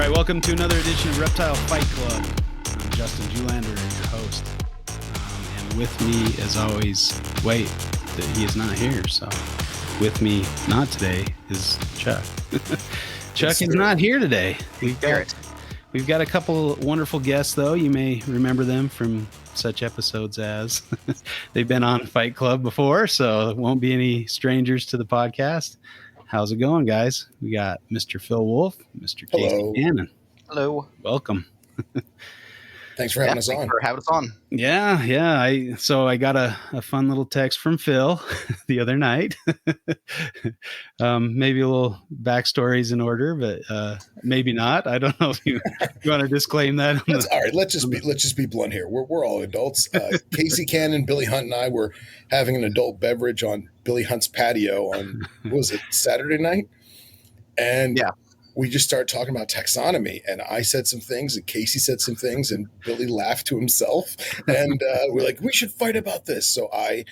right, welcome to another edition of Reptile Fight Club. I'm Justin Julander, your host. And with me, as always, he is not here. So with me, not today, is Chuck. Chuck is not here today. We've got a couple wonderful guests, though. You may remember them from such episodes as they've been on Fight Club before, so it won't be any strangers to the podcast. How's it going, guys? We got Mr. Phil Wolf, Mr. Casey Cannon. Hello. Welcome. Thanks for having us on. Thanks for having us on. Yeah. I got a fun little text from Phil the other night. Maybe a little backstories in order, but maybe not. I don't know if you want to disclaim that. All right. Let's just be blunt here. We're all adults. Casey Cannon, Billy Hunt, and I were having an adult beverage on Billy Hunt's patio on, what was it, Saturday night? And we just started talking about taxonomy, and I said some things, and Casey said some things, and Billy laughed to himself, and we're like, we should fight about this. So I,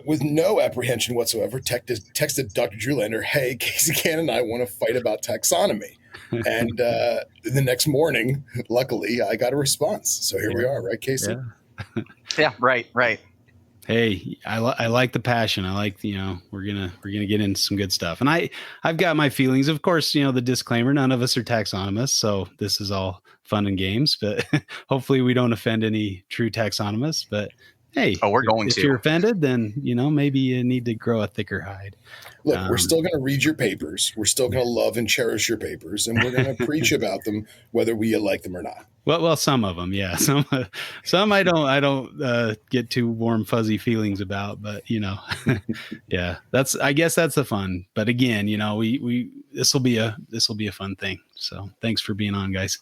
with no apprehension whatsoever, texted Dr. Julander, hey, Casey Cannon and I want to fight about taxonomy. And the next morning, luckily, I got a response. So here we are, right, Casey? Yeah, right. Hey, I like the passion. I like, we're gonna get into some good stuff. And I've got my feelings. Of course, the disclaimer, none of us are taxonomists, so this is all fun and games, but hopefully we don't offend any true taxonomists. But hey, if you're offended, then maybe you need to grow a thicker hide. Look, we're still going to read your papers. We're still going to love and cherish your papers, and we're going to preach about them, whether we like them or not. Well, some of them, yeah. Some I don't get too warm, fuzzy feelings about, but yeah. I guess that's the fun. But again, this will be a fun thing. So thanks for being on, guys.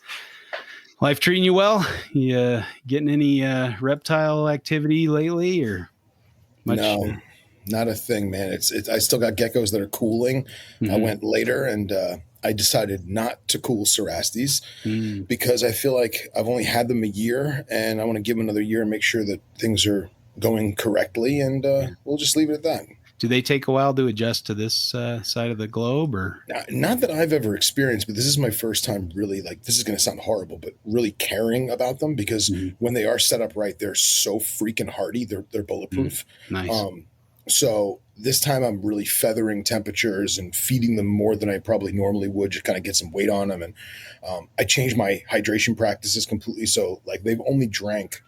Life treating you well? You getting any reptile activity lately, or much? No, not a thing, man. I still got geckos that are cooling. Mm-hmm. I went later, and I decided not to cool cerastes because I feel like I've only had them a year, and I want to give them another year and make sure that things are going correctly, and we'll just leave it at that. Do they take a while to adjust to this side of the globe, or? Not that I've ever experienced, but this is my first time really, this is going to sound horrible, but really caring about them, because when they are set up right, they're so freaking hardy. They're bulletproof. Nice. So this time I'm really feathering temperatures and feeding them more than I probably normally would, just kind of get some weight on them. And I changed my hydration practices completely. So they've only drank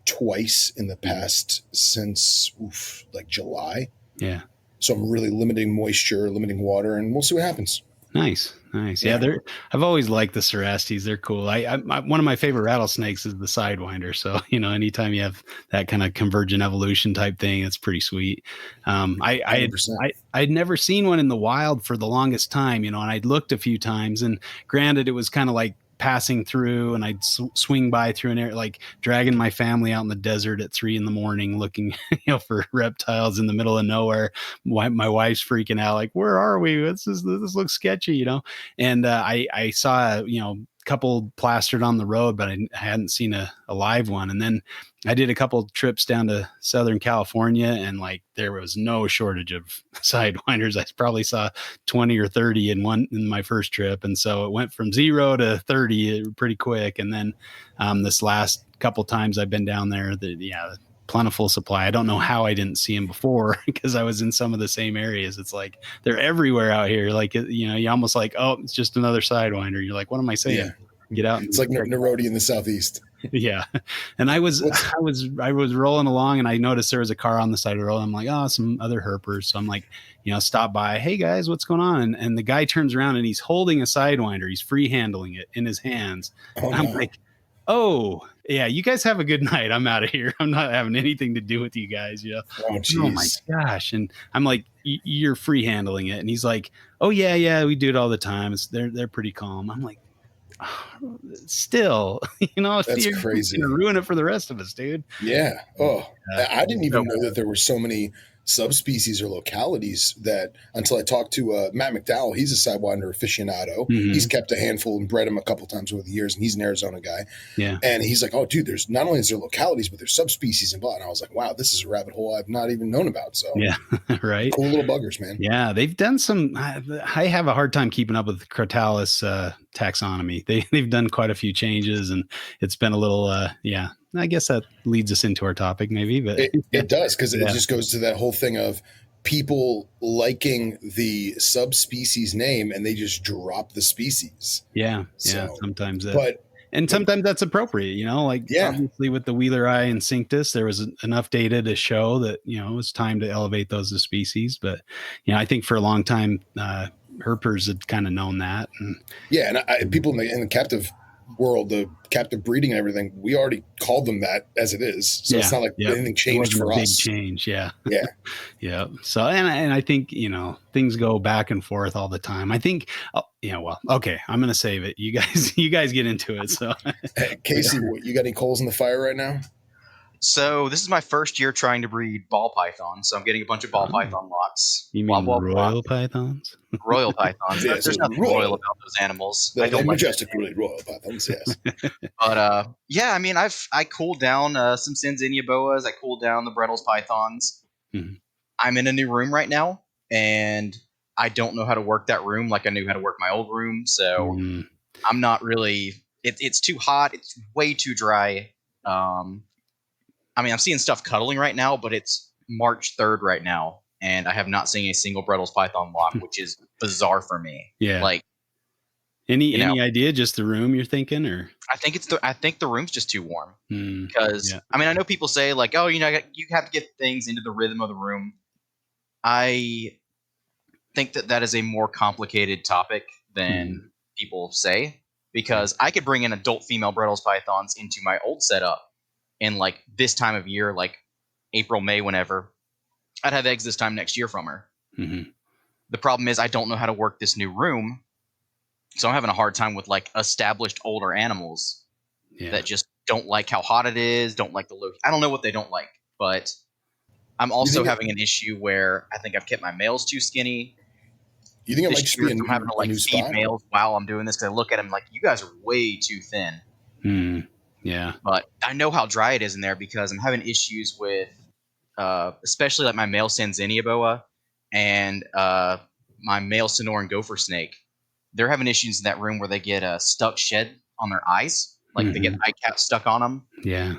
twice in the past since July. Yeah. So I'm really limiting moisture, limiting water, and we'll see what happens. Nice. Yeah, I've always liked the cerastes. They're cool. One of my favorite rattlesnakes is the sidewinder. So, anytime you have that kind of convergent evolution type thing, it's pretty sweet. I'd never seen one in the wild for the longest time, and I'd looked a few times, and granted, it was kind of like passing through, and I'd swing by through an area, like dragging my family out in the desert at 3 a.m, looking, for reptiles in the middle of nowhere. My wife's freaking out, like, where are we? This looks sketchy, And I saw, a couple plastered on the road, but I hadn't seen a live one. And then I did a couple trips down to Southern California, and there was no shortage of sidewinders. I probably saw 20 or 30 in my first trip. And so it went from 0 to 30 pretty quick. And then this last couple times I've been down there, the plentiful supply. I don't know how I didn't see them before, because I was in some of the same areas. It's like they're everywhere out here. You almost like, oh, it's just another sidewinder. You're like, what am I saying? Yeah. Get out. It's like Nerodi in the Southeast. Yeah. And I was rolling along, and I noticed there was a car on the side of the road. I'm like, oh, some other herpers. So I'm like, stop by. Hey guys, what's going on? And the guy turns around, and he's holding a sidewinder. He's free handling it in his hands. And I'm like, oh yeah, you guys have a good night. I'm out of here. I'm not having anything to do with you guys. Oh my gosh. And I'm like, you're free handling it. And he's like, oh yeah, we do it all the time. They're pretty calm. I'm like, oh, still, that's crazy. You're gonna ruin it for the rest of us, dude. Yeah. Oh, I didn't even know that there were so many subspecies or localities that, until I talked to Matt McDowell. He's a sidewinder aficionado. Mm-hmm. He's kept a handful and bred them a couple times over the years, and he's an Arizona guy. Yeah. And he's like, oh, dude, there's not only is there localities, but there's subspecies and blah. And I was like, wow, this is a rabbit hole I've not even known about. So yeah, right. Cool little buggers, man. Yeah, they've done some. I have a hard time keeping up with Crotalus taxonomy. They've done quite a few changes, and it's been a little I guess that leads us into our topic maybe, but it does, because it Yeah. just goes to that whole thing of people liking the subspecies name and they just drop the species. yeah, So, sometimes that. but And sometimes that's appropriate, like Yeah. obviously with the Wheeler Eye and Cinctus, there was enough data to show that, it was time to elevate those as species. But, I think for a long time, herpers had kind of known that. And yeah, and people in the captive world, the captive breeding and everything, we already called them that as it is. So it's not like anything it changed wasn't for a big us. change. Yeah. Yeah. Yeah. So, and I think, things go back and forth all the time. I think, well, okay, I'm going to save it. You guys get into it. So, Hey, Casey, you got any coals in the fire right now? So this is my first year trying to breed ball pythons. So I'm getting a bunch of ball python locks. You Blah, mean blah, blah. royal pythons? Royal pythons. Yeah, There's nothing royal about those animals. I They're don't like that. majestically royal pythons, yes. But yeah, I mean, I cooled down some Sanzinia boas. I cooled down the Brettles pythons. Mhm. I'm in a new room right now, and I don't know how to work that room like I knew how to work my old room. So Mhm. I'm not really. It's too hot. It's way too dry. I mean, I'm seeing stuff cuddling right now, but it's March 3rd right now, and I have not seen a single Brettles python lock, which is bizarre for me. Yeah. Like, any idea? Just the room you're thinking, or? I think the room's just too warm. Mm, Because I mean, I know people say like, oh, you have to get things into the rhythm of the room. I think that is a more complicated topic than people say, because I could bring in adult female Brettles pythons into my old setup in like this time of year, like April, May, whenever. I'd have eggs this time next year from her. Mhm. The problem is I don't know how to work this new room, so I'm having a hard time with like established older animals that just don't like how hot it is, don't like the look. I don't know what they don't like, but I'm also having an issue where I think I've kept my males too skinny. You think it might This just year, be I'm having to like new feed spot? males while I'm doing this, because I look at them like, you guys are way too thin. Yeah. But I know how dry it is in there because I'm having issues with, especially like my male Sanzinia boa and my male Sonoran gopher snake. They're having issues in that room where they get stuck shed on their eyes, like they get eye caps stuck on them. Yeah.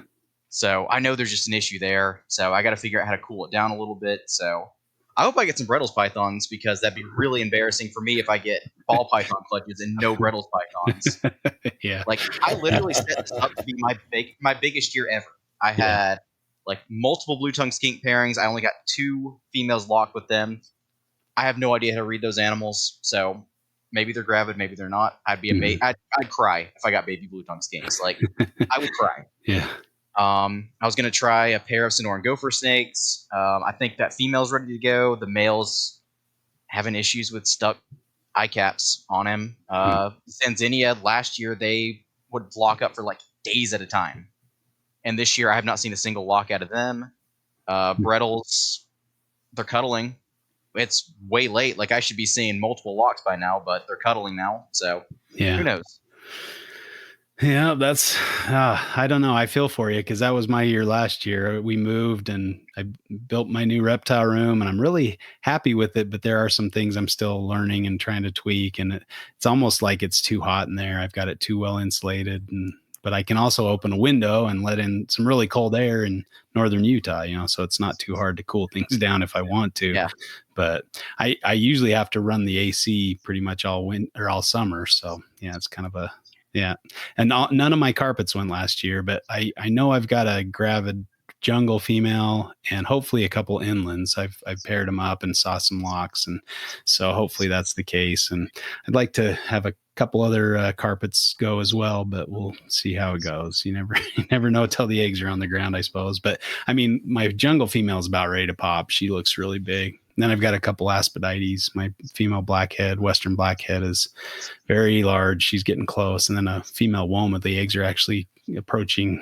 So I know there's just an issue there. So I got to figure out how to cool it down a little bit. So I hope I get some Brettles pythons, because that'd be really embarrassing for me if I get ball python clutches and no Brettles pythons. Yeah. Like, I literally set this up to be my biggest year ever. I had like multiple blue tongue skink pairings. I only got 2 females locked with them. I have no idea how to read those animals, so maybe they're gravid, maybe they're not. I'd be amazed. I'd cry if I got baby blue tongue skinks. Like, I would cry. Yeah. I was going to try a pair of Sonoran gopher snakes. I think that female's ready to go. The male's having issues with stuck eye caps on him. Sanzinia, last year, they would lock up for like days at a time. And this year, I have not seen a single lock out of them. Brettles, they're cuddling. It's way late. Like, I should be seeing multiple locks by now, but they're cuddling now. So, who knows? Yeah, that's, I don't know. I feel for you, because that was my year last year. We moved and I built my new reptile room, and I'm really happy with it. But there are some things I'm still learning and trying to tweak. And it's almost like it's too hot in there. I've got it too well insulated. But I can also open a window and let in some really cold air in northern Utah, so it's not too hard to cool things down if I want to. Yeah. But I usually have to run the AC pretty much all summer. So yeah, it's kind of a, yeah. And none of my carpets went last year, but I know I've got a gravid jungle female and hopefully a couple inlands. I've paired them up and saw some locks, and so hopefully that's the case. And I'd like to have a couple other carpets go as well, but we'll see how it goes. You never know till the eggs are on the ground, I suppose. But I mean, my jungle female is about ready to pop. She looks really big. And then I've got a couple aspadites. My female blackhead, western blackhead, is very large. She's getting close. And then a female woma. The eggs are actually approaching,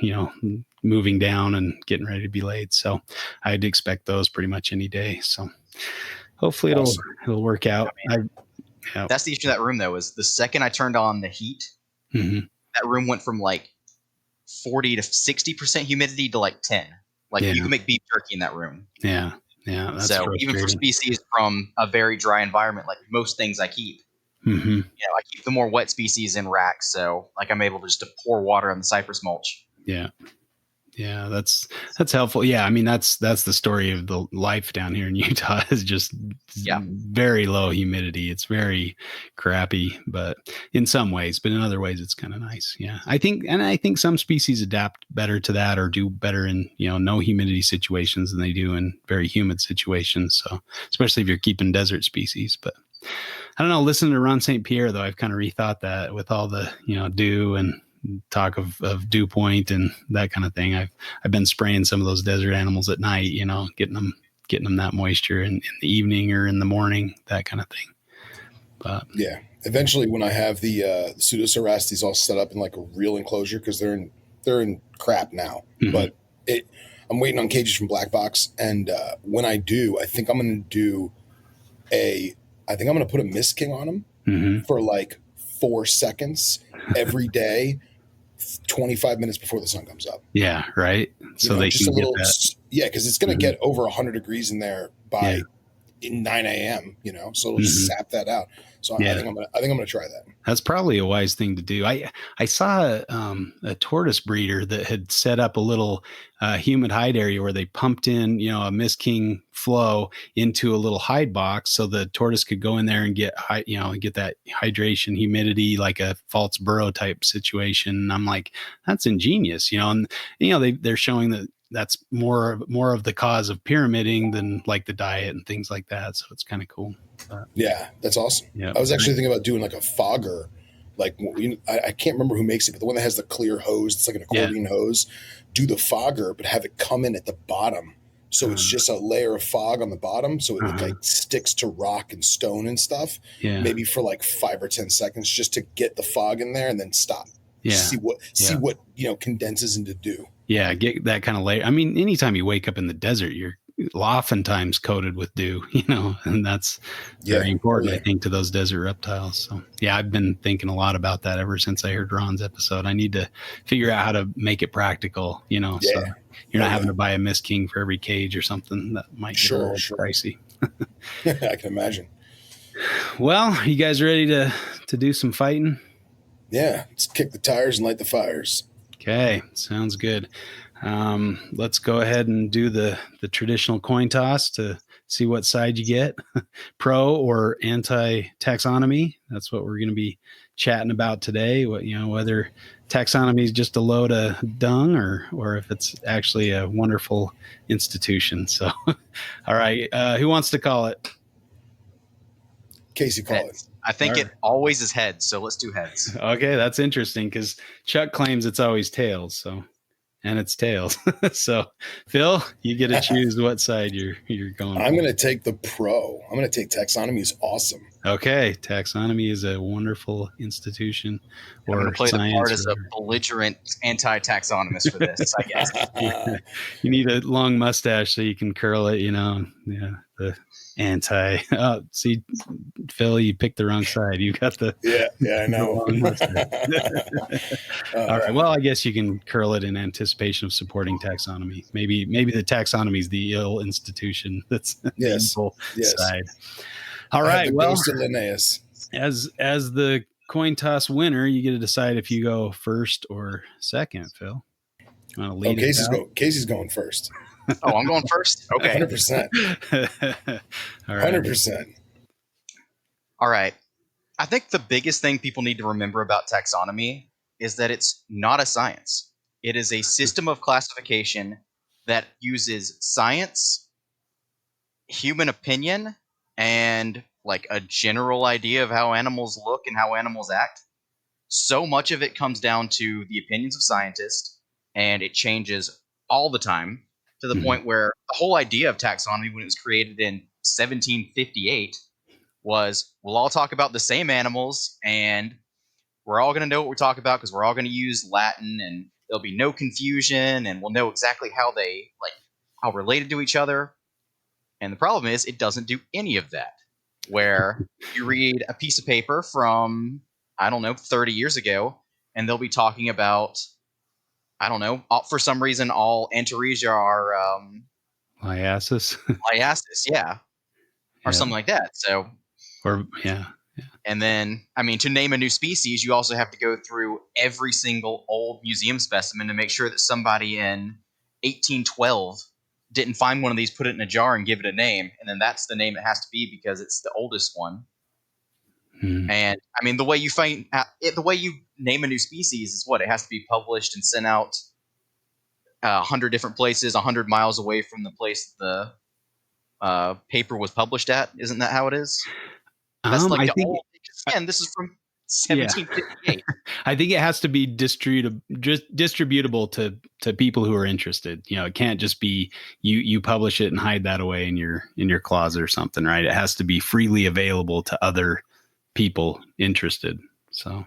moving down and getting ready to be laid. So I'd expect those pretty much any day. So hopefully it'll work out. That's the issue of that room, though, is the second I turned on the heat, that room went from like 40 to 60% humidity to like 10. Like, you can make beef jerky in that room. Yeah. Yeah. That's so even for species from a very dry environment, like most things I keep, Mm-hmm. I keep the more wet species in racks, so like I'm able to just to pour water on the cypress mulch. Yeah. Yeah, that's helpful. Yeah, I mean that's the story of the life down here in Utah is just very low humidity. It's very crappy, but in some ways, but in other ways it's kind of nice. Yeah. I think some species adapt better to that or do better in, no humidity situations than they do in very humid situations. So, especially if you're keeping desert species, but I don't know, listening to Ron St. Pierre though, I've kind of rethought that with all the, dew and talk of dew point and that kind of thing. I've been spraying some of those desert animals at night, getting them that moisture in the evening or in the morning, that kind of thing. But yeah, eventually when I have the Pseudocerastes all set up in like a real enclosure, because they're in crap now, but I'm waiting on cages from Black Box, and when I do, I think I'm going to put a Mist King on them for like 4 seconds every day, 25 minutes before the sun comes up. Yeah, right. So they just can a little, get that. Yeah, because it's going to get over 100 degrees in there by 9 a.m. So it'll just sap that out. So I think I'm gonna try that. That's probably a wise thing to do. I saw a tortoise breeder that had set up a little humid hide area where they pumped in, a Mist King flow into a little hide box so the tortoise could go in there and get get that hydration, humidity, like a false burrow type situation. And I'm like, that's ingenious, and they're showing that that's more of the cause of pyramiding than like the diet and things like that. So it's kind of cool. Yeah, that's awesome. Yeah, I was actually thinking about doing like a fogger, like I can't remember who makes it, but the one that has the clear hose, it's like an accordion hose. Do the fogger, but have it come in at the bottom, so it's just a layer of fog on the bottom, so it like sticks to rock and stone and stuff. Yeah, maybe for like 5 or 10 seconds, just to get the fog in there, and then stop. Yeah, see what condenses into dew. Yeah, get that kind of layer. I mean, anytime you wake up in the desert, you're oftentimes coated with dew, and that's very important, I think, to those desert reptiles. So yeah, I've been thinking a lot about that ever since I heard Ron's episode. I need to figure out how to make it practical, so you're not having to buy a Mist King for every cage or something. That might get a little pricey. I can imagine. Well, you guys ready to do some fighting? Yeah, let's kick the tires and light the fires. Okay, sounds good. Let's go ahead and do the traditional coin toss to see what side you get, pro or anti-taxonomy. That's what we're going to be chatting about today. Whether taxonomy is just a load of dung or if it's actually a wonderful institution. So, all right, who wants to call it? Casey, call it. I think it always is heads, so let's do heads. Okay, that's interesting because Chuck claims it's always tails. So. And it's tails. So, Phil, you get to choose what side you're going. I'm going to take the pro. I'm going to take taxonomy is awesome. Okay, taxonomy is a wonderful institution. I'm going to play the part as a belligerent anti-taxonomist for this, I guess. You need a long mustache so you can curl it. Yeah, the anti. Oh, see, Phil, you picked the wrong side. You got the I know. All right. Well, I guess you can curl it in anticipation of supporting taxonomy. Maybe the taxonomy is the ill institution that's the evil side. All right. Well, as the coin toss winner, you get to decide if you go first or second. Phil, you want to lead? Casey's going first. Oh, I'm going first? Okay. 100%. All right. 100%. All right. I think the biggest thing people need to remember about taxonomy is that it's not a science. It is a system of classification that uses science, human opinion, and like a general idea of how animals look and how animals act. So much of it comes down to the opinions of scientists, and it changes all the time, to the point where the whole idea of taxonomy, when it was created in 1758, was we'll all talk about the same animals, and we're all going to know what we talk about because we're all going to use Latin, and there'll be no confusion, and we'll know exactly how how related to each other. And the problem is it doesn't do any of that. Where you read a piece of paper from, 30 years ago, and they'll be talking about, for some reason, all Antaresia are Liasis. Liasis, or something like that. So, or yeah, And then, I mean, to name a new species, you also have to go through every single old museum specimen to make sure that somebody in 1812 didn't find one of these, put it in a jar, and give it a name. And then that's the name it has to be because it's the oldest one. And I mean, the way you the way you name a new species is what it has to be published and sent out 100 different places, 100 miles away from the place the paper was published at. Isn't that how it is? That's like I the think, old. Again, this is from yeah, 1758. I think it has to be distributable to people who are interested. You know, it can't just be you publish it and hide that away in your closet or something, right? It has to be freely available to other people interested. So,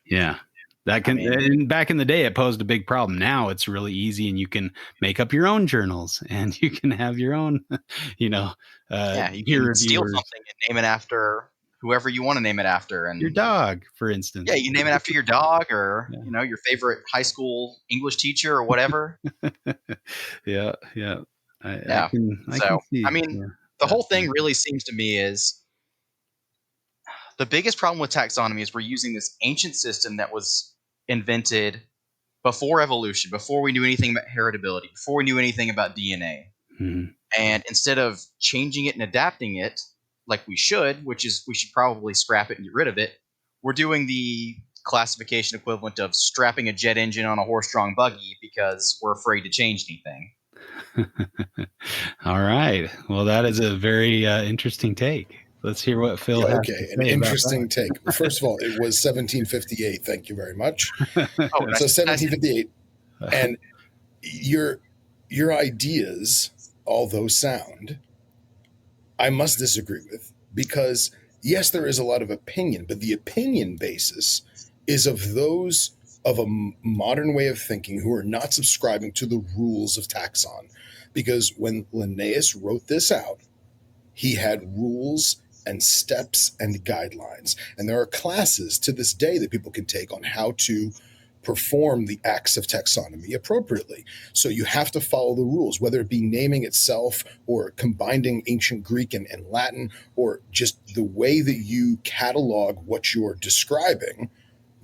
yeah. That can, and back in the day, it posed a big problem. Now it's really easy, and you can make up your own journals, and you can have your own, you you peer can steal reviewers. something and name it after whoever you want to name it after, and Your dog, for instance. yeah, you name it after your dog or your favorite high school English teacher or whatever. Yeah. I So can see. I mean, the whole thing really seems to me is the biggest problem with taxonomy is we're using this ancient system that was invented before evolution, before we knew anything about heritability, before we knew anything about DNA. And instead of changing it and adapting it like we should, which is we should probably scrap it and get rid of it, we're doing the classification equivalent of strapping a jet engine on a horse-drawn buggy because we're afraid to change anything. All right. Well, that is a very interesting take. Let's hear what Phil has to say. An interesting take. Well, first of all, it was 1758. Thank you very much. So 1758, and your ideas, although sound, I must disagree with, because yes, there is a lot of opinion, but the opinion basis is of those of a modern way of thinking who are not subscribing to the rules of taxon. Because when Linnaeus wrote this out, he had rules and steps and guidelines. And there are classes to this day that people can take on how to perform the acts of taxonomy appropriately. So you have to follow the rules, whether it be naming itself or combining ancient Greek and Latin, or just the way that you catalog what you're describing.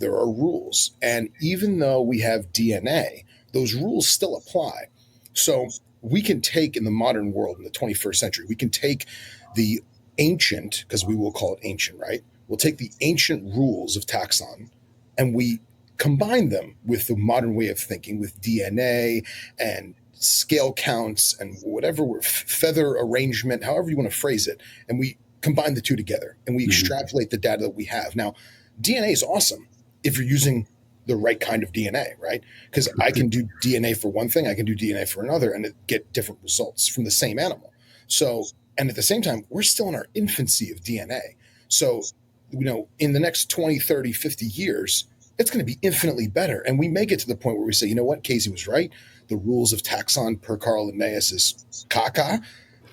There are rules. And even though we have DNA, those rules still apply. So we can take, in the modern world, in the 21st century, we can take the ancient, because we will call it ancient, right? We'll take the ancient rules of taxon and we combine them with the modern way of thinking, with DNA and scale counts and whatever, feather arrangement, however you want to phrase it. And we combine the two together and we extrapolate the data that we have. Now, DNA is awesome if you're using the right kind of DNA, right? Because I can do DNA for one thing, I can do DNA for another, and get different results from the same animal. So, and at the same time, we're still in our infancy of DNA. So, in the next 20, 30, 50 years, it's going to be infinitely better. And we may get to the point where we say, you know what, Casey was right. The rules of taxon per Carl Linnaeus is caca.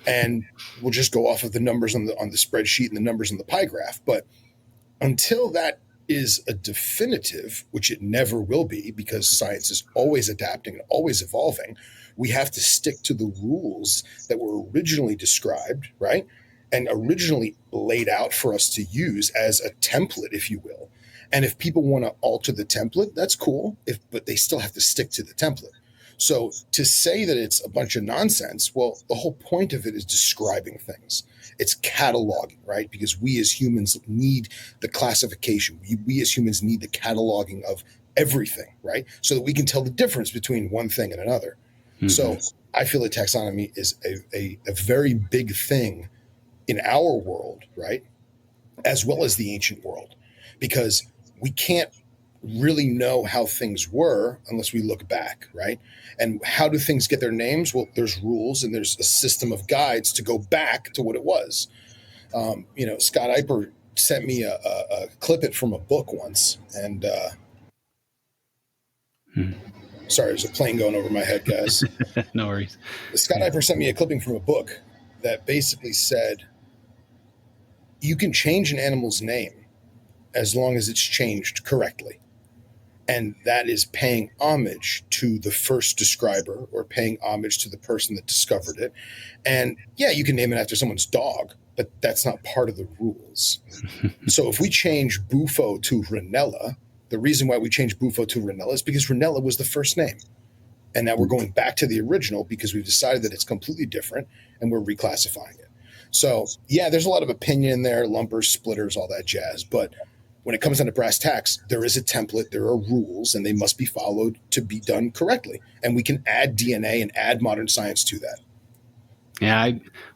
And we'll just go off of the numbers on the spreadsheet and the numbers on the pie graph. But until that is a definitive, which it never will be, because science is always adapting and always evolving, we have to stick to the rules that were originally described, right? And originally laid out for us to use as a template, if you will. And if people want to alter the template, that's cool, but they still have to stick to the template. So to say that it's a bunch of nonsense, well, the whole point of it is describing things. It's cataloging, right? Because we as humans need the classification. We as humans need the cataloging of everything, right? So that we can tell the difference between one thing and another. So I feel that taxonomy is a very big thing in our world, right? As well as the ancient world, because we can't really know how things were unless we look back, right? And how do things get their names? Well, there's rules and there's a system of guides to go back to what it was. Scott Eiper sent me a clip from a book once, and sorry, there's a plane going over my head, guys. No worries. Scott Eiper sent me a clipping from a book that basically said you can change an animal's name as long as it's changed correctly. And that is paying homage to the first describer or paying homage to the person that discovered it. And yeah, you can name it after someone's dog, but that's not part of the rules. So if we change Bufo to Ranella, the reason why we changed Bufo to Ranella is because Ranella was the first name. And now we're going back to the original because we've decided that it's completely different and we're reclassifying it. So yeah, there's a lot of opinion in there, lumpers, splitters, all that jazz. But when it comes down to brass tacks, there is a template, there are rules, and they must be followed to be done correctly. And we can add DNA and add modern science to that. Yeah,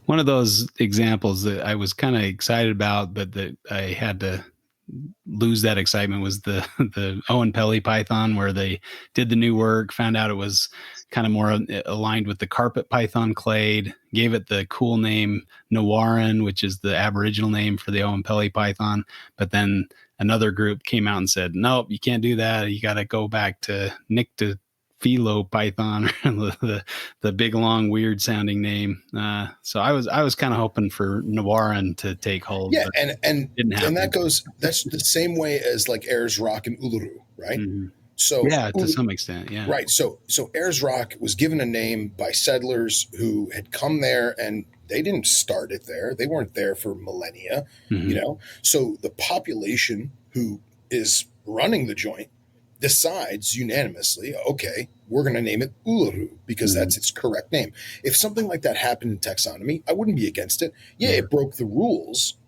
one of those examples that I was kind of excited about, but that I had to lose that excitement was the Owen Pelly python, where they did the new work, found out it was kind of more aligned with the carpet python clade, gave it the cool name Nawaran, which is the Aboriginal name for the Owen Pelly python. But then another group came out and said, nope, you can't do that. You got to go back to Nyctophilo python, the big, long, weird sounding name. So I was kind of hoping for Nawaran to take hold. Yeah, and that's the same way as like Ayers Rock and Uluru, right? Mm-hmm. So yeah, to some extent, yeah. Right. So Ayers Rock was given a name by settlers who had come there, and they didn't start it there. They weren't there for millennia, So the population who is running the joint decides unanimously, okay, we're going to name it Uluru because that's its correct name. If something like that happened in taxonomy, I wouldn't be against it. Yeah, it broke the rules,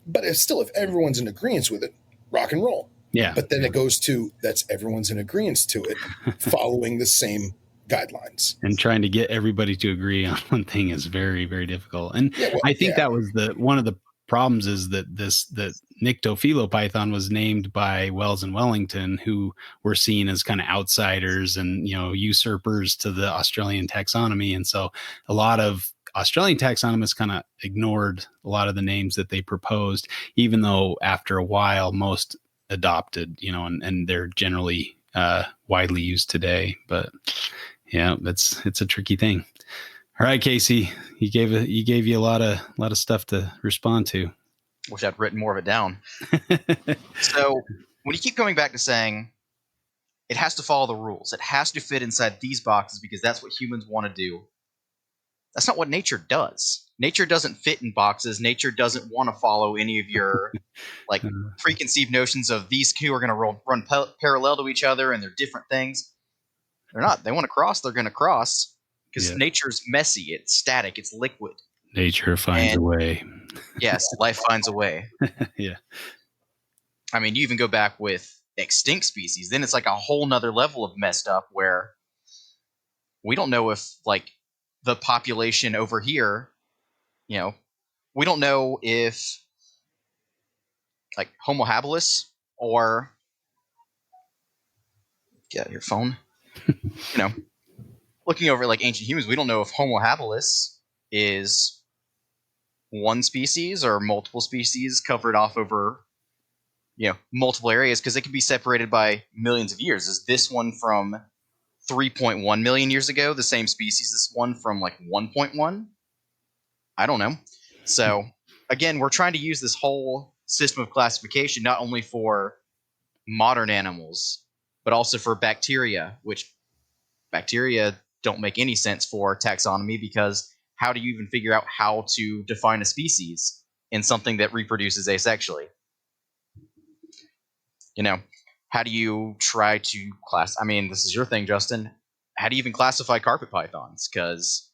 but if everyone's in agreement with it, rock and roll. Yeah. But then it goes to that's everyone's in agreement to it, following the same guidelines. And trying to get everybody to agree on one thing is very, very difficult. And I think that was one of the problems is that the Nyctophilo python was named by Wells and Wellington, who were seen as kind of outsiders and usurpers to the Australian taxonomy. And so a lot of Australian taxonomists kind of ignored a lot of the names that they proposed, even though after a while most adopted, and they're generally widely used today. But yeah, it's a tricky thing. All right, Casey, he gave you a lot of stuff to respond to. Wish I'd written more of it down. So when you keep coming back to saying it has to follow the rules, it has to fit inside these boxes because that's what humans want to do. That's not what nature does. Nature doesn't fit in boxes. Nature doesn't want to follow any of your preconceived notions of these two are going to run parallel to each other and they're different things. They're not. They want to cross. They're going to cross because nature's messy. It's static. It's liquid. Nature finds a way. Yes, life finds a way. Yeah. I mean, you even go back with extinct species. Then it's like a whole nother level of messed up where we don't know if the population over here, we don't know if Homo habilis or get out your phone. Looking over ancient humans, we don't know if Homo habilis is one species or multiple species covered off over multiple areas because they could be separated by millions of years. Is this one from 3.1 million years ago the same species as one from 1.1? I don't know. So again, we're trying to use this whole system of classification not only for modern animals but also for bacteria, which bacteria don't make any sense for taxonomy because how do you even figure out how to define a species in something that reproduces asexually? How do you try to class? I mean, this is your thing, Justin. How do you even classify carpet pythons? Because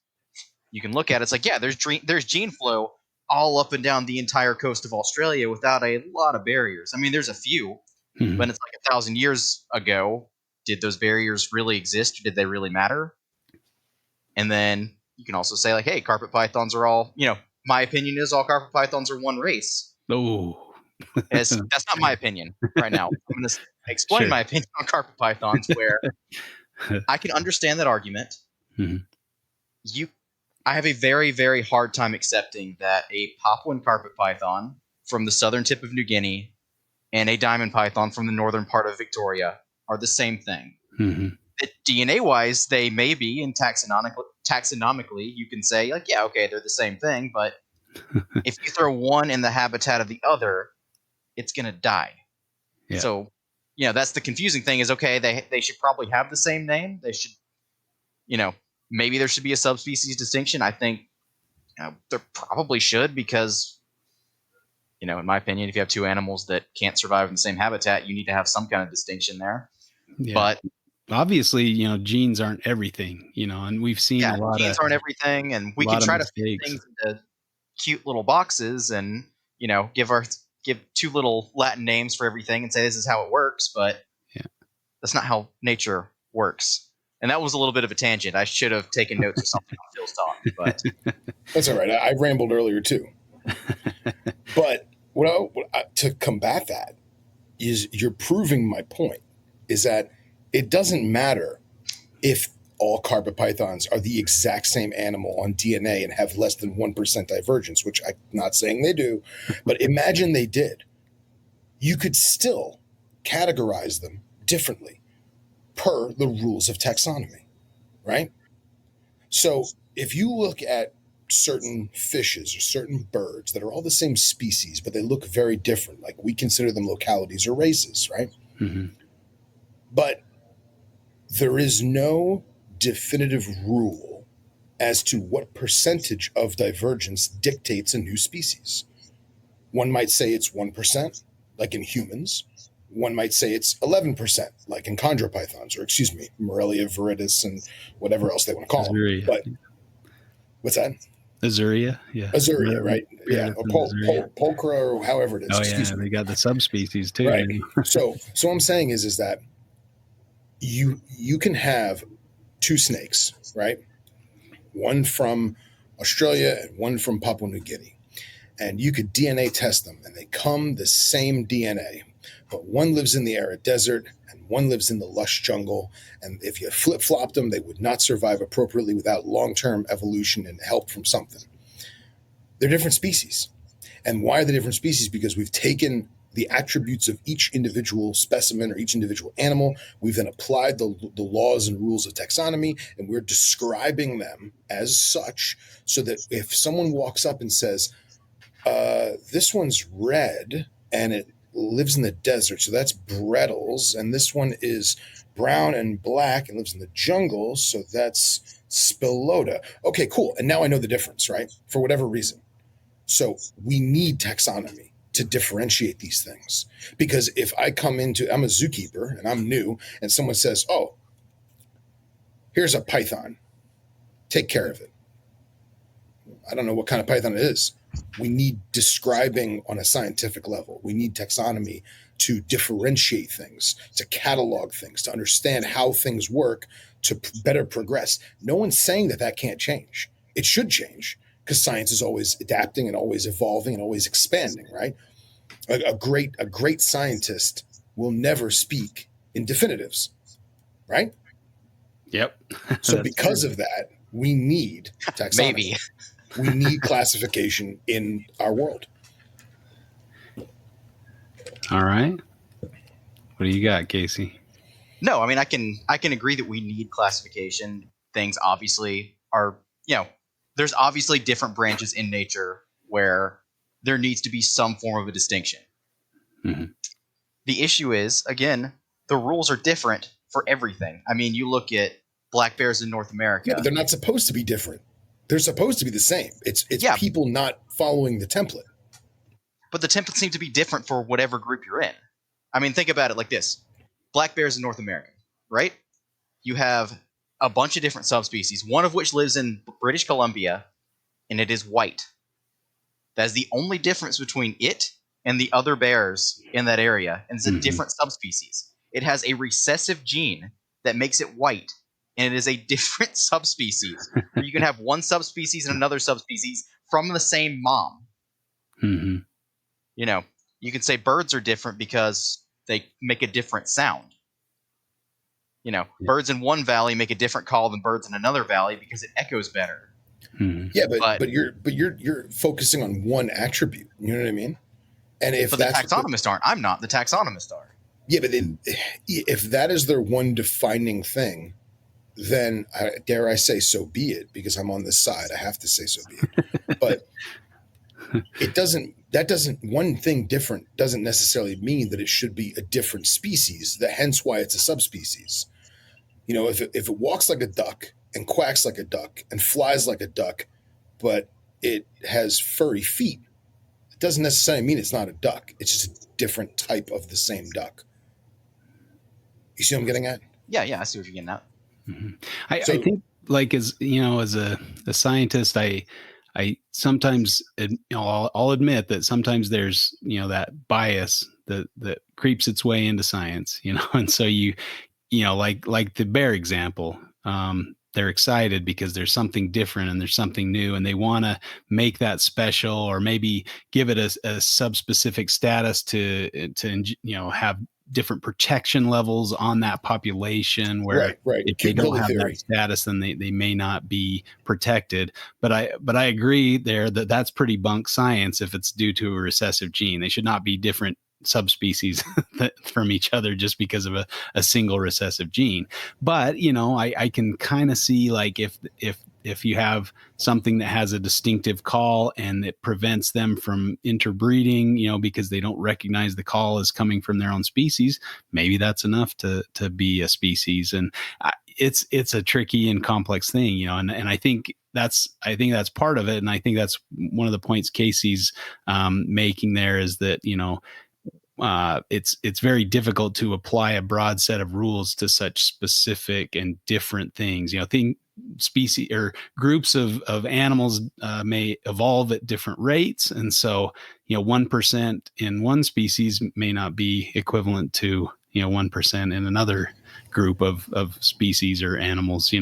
you can look at it, it's there's gene flow all up and down the entire coast of Australia without a lot of barriers. I mean, there's a few, but it's 1,000 years ago. Did those barriers really exist? Or did they really matter? And then you can also say, hey, carpet pythons are all, my opinion is all carpet pythons are one race. Oh. That's not my opinion right now. I'm going to explain my opinion on carpet pythons where I can understand that argument. Mm-hmm. I have a very, very hard time accepting that a Papuan carpet python from the southern tip of New Guinea and a diamond python from the northern part of Victoria are the same thing. Mm-hmm. DNA-wise, they may be, and taxonomically, you can say, they're the same thing, but if you throw one in the habitat of the other, it's going to die. Yeah. So that's the confusing thing is, okay, they should probably have the same name. They should, maybe there should be a subspecies distinction. I think there probably should, because, in my opinion, if you have two animals that can't survive in the same habitat, you need to have some kind of distinction there. Yeah. But obviously, genes aren't everything, and we've seen a lot genes of aren't everything, and we can try to fit things into cute little boxes and, give two little Latin names for everything and say this is how it works, but that's not how nature works. And that was a little bit of a tangent. I should have taken notes or something on Phil's talk, but that's all right. I rambled earlier too. But to combat that is you're proving my point, is that it doesn't matter if all carpet pythons are the exact same animal on DNA and have less than 1% divergence, which I'm not saying they do, but imagine they did. You could still categorize them differently per the rules of taxonomy, right? So if you look at certain fishes or certain birds that are all the same species, but they look very different, like we consider them localities or races, right? Mm-hmm. But there is no definitive rule as to what percentage of divergence dictates a new species. One might say it's 1%, like in humans. One might say it's 11%, like in chondropythons, or Morelia viridis and whatever else they want to call them. But what's that? Azuria, yeah. Azuria, right? Yeah, or pulchra, or however it is. Oh, yeah, they got the subspecies too. Right. So what I'm saying is that you can have two snakes, right? One from Australia and one from Papua New Guinea. And you could DNA test them, and they come the same DNA. But one lives in the arid desert, and one lives in the lush jungle. And if you flip-flopped them, they would not survive appropriately without long-term evolution and help from something. They're different species. And why are they different species? Because we've taken the attributes of each individual specimen or each individual animal. We've then applied the laws and rules of taxonomy, and we're describing them as such, so that if someone walks up and says, this one's red and it lives in the desert, so that's Brettles, and this one is brown and black and lives in the jungle, so that's Spilota. Okay, cool. And now I know the difference, right? For whatever reason. So we need taxonomy to differentiate these things. Because if I'm a zookeeper and I'm new, and someone says, oh, here's a python, take care of it. I don't know what kind of python it is. We need describing on a scientific level. We need taxonomy to differentiate things, to catalog things, to understand how things work, to better progress. No one's saying that can't change. It should change, because science is always adapting and always evolving and always expanding, right? A great scientist will never speak in definitives, right? Yep. So because of that, we need taxonomy. Maybe. We need classification in our world. All right. What do you got, Casey? No, I mean, I can agree that we need classification. Things obviously are, there's obviously different branches in nature where there needs to be some form of a distinction. Mm-hmm. The issue is, again, the rules are different for everything. I mean, you look at black bears in North America. Yeah, but they're not supposed to be different. They're supposed to be the same. It's people not following the template. But the templates seem to be different for whatever group you're in. I mean, think about it like this. Black bears in North America, right? You have a bunch of different subspecies, one of which lives in British Columbia, and it is white. That is the only difference between it and the other bears in that area, and it's a different subspecies. It has a recessive gene that makes it white, and it is a different subspecies. Where you can have one subspecies and another subspecies from the same mom. Mm-hmm. You can say birds are different because they make a different sound. Birds in one valley make a different call than birds in another valley because it echoes better. Mm-hmm. Yeah, but you're focusing on one attribute. You know what I mean? And if the taxonomists aren't, I'm not. The taxonomists are. Yeah, but if that is their one defining thing, then dare I say, so be it. Because I'm on this side, I have to say so be it. But One thing different doesn't necessarily mean that it should be a different species, hence why it's a subspecies. If it walks like a duck and quacks like a duck and flies like a duck, but it has furry feet, it doesn't necessarily mean it's not a duck. It's just a different type of the same duck. You see what I'm getting at? Yeah, I see what you're getting at. Mm-hmm. I think, like, as a scientist, I sometimes, I'll admit that sometimes there's, that bias that creeps its way into science, and so like the bear example, they're excited because there's something different and there's something new, and they want to make that special, or maybe give it a subspecific status to have different protection levels on that population, where right. if they don't have that status, then they may not be protected. But I agree there that that's pretty bunk science. If it's due to a recessive gene, they should not be different subspecies from each other just because of a single recessive gene. But I can kind of see, like, if you have something that has a distinctive call and it prevents them from interbreeding, because they don't recognize the call as coming from their own species, maybe that's enough to be a species. And it's a tricky and complex thing, and I think that's part of it. And I think that's one of the points Casey's making there, is that, it's very difficult to apply a broad set of rules to such specific and different things. Species or groups of animals may evolve at different rates, and so 1% in one species may not be equivalent to 1% in another group of species or animals.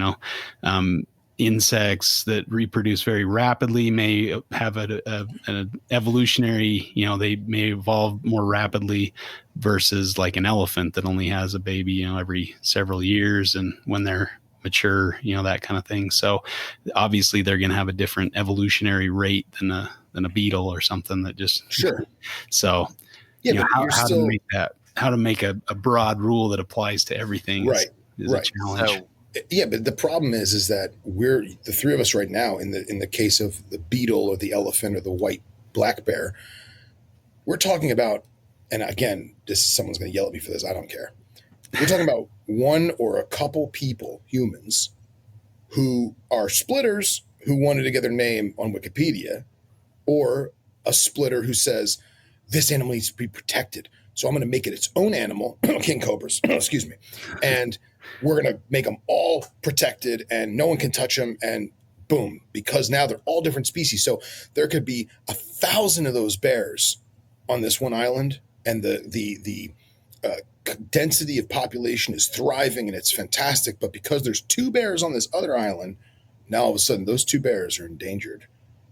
Insects that reproduce very rapidly may have an evolutionary, they may evolve more rapidly versus like an elephant that only has a baby, every several years, and when they're mature, that kind of thing. So obviously they're going to have a different evolutionary rate than a beetle or something that just sure. So how to make a broad rule that applies to everything is a challenge. So, yeah, but the problem is that we're the three of us right now in the case of the beetle or the elephant or the white black bear. We're talking about, and again, someone's going to yell at me for this. I don't care. We're talking about one or a couple people, humans, who are splitters who wanted to get their name on Wikipedia, or a splitter who says this animal needs to be protected, so I'm going to make it its own animal, king cobras, excuse me, and we're going to make them all protected and no one can touch them, and boom, because now they're all different species. So there could be 1,000 of those bears on this one island, and the density of population is thriving and it's fantastic. But because there's 2 bears on this other island, now all of a sudden those 2 bears are endangered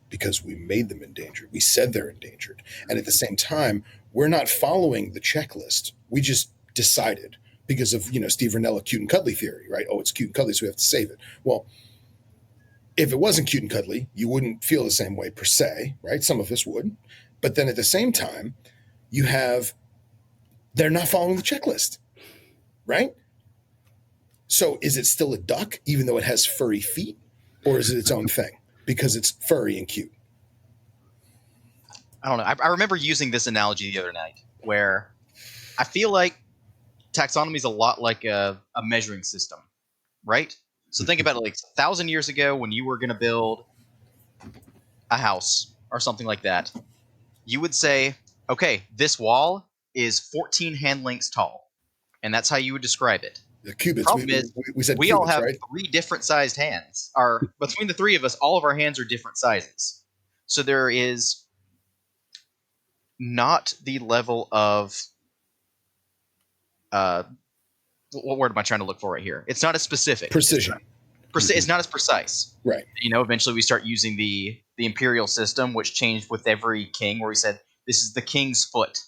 because we made them endangered. We said they're endangered. And at the same time, we're not following the checklist. We just decided because of, Steve Rinella cute and cuddly theory, right? Oh, it's cute and cuddly, so we have to save it. Well, if it wasn't cute and cuddly, you wouldn't feel the same way per se, right? Some of us would. But then at the same time, they're not following the checklist, right? So is it still a duck, even though it has furry feet, or is it its own thing because it's furry and cute? I don't know. I remember using this analogy the other night where I feel like taxonomy is a lot like a measuring system, right? So think about it, like 1,000 years ago when you were going to build a house or something like that, you would say, okay, this wall is 14 hand lengths tall, and that's how you would describe it. The cubits. Problem is, we said we cubits, all have right? 3 different sized hands. Between the 3 of us, all of our hands are different sizes. So there is not the level of what word am I trying to look for right here? It's not as specific. Precision. It's not as precise. Right. Eventually we start using the imperial system, which changed with every king, where we said this is the king's foot.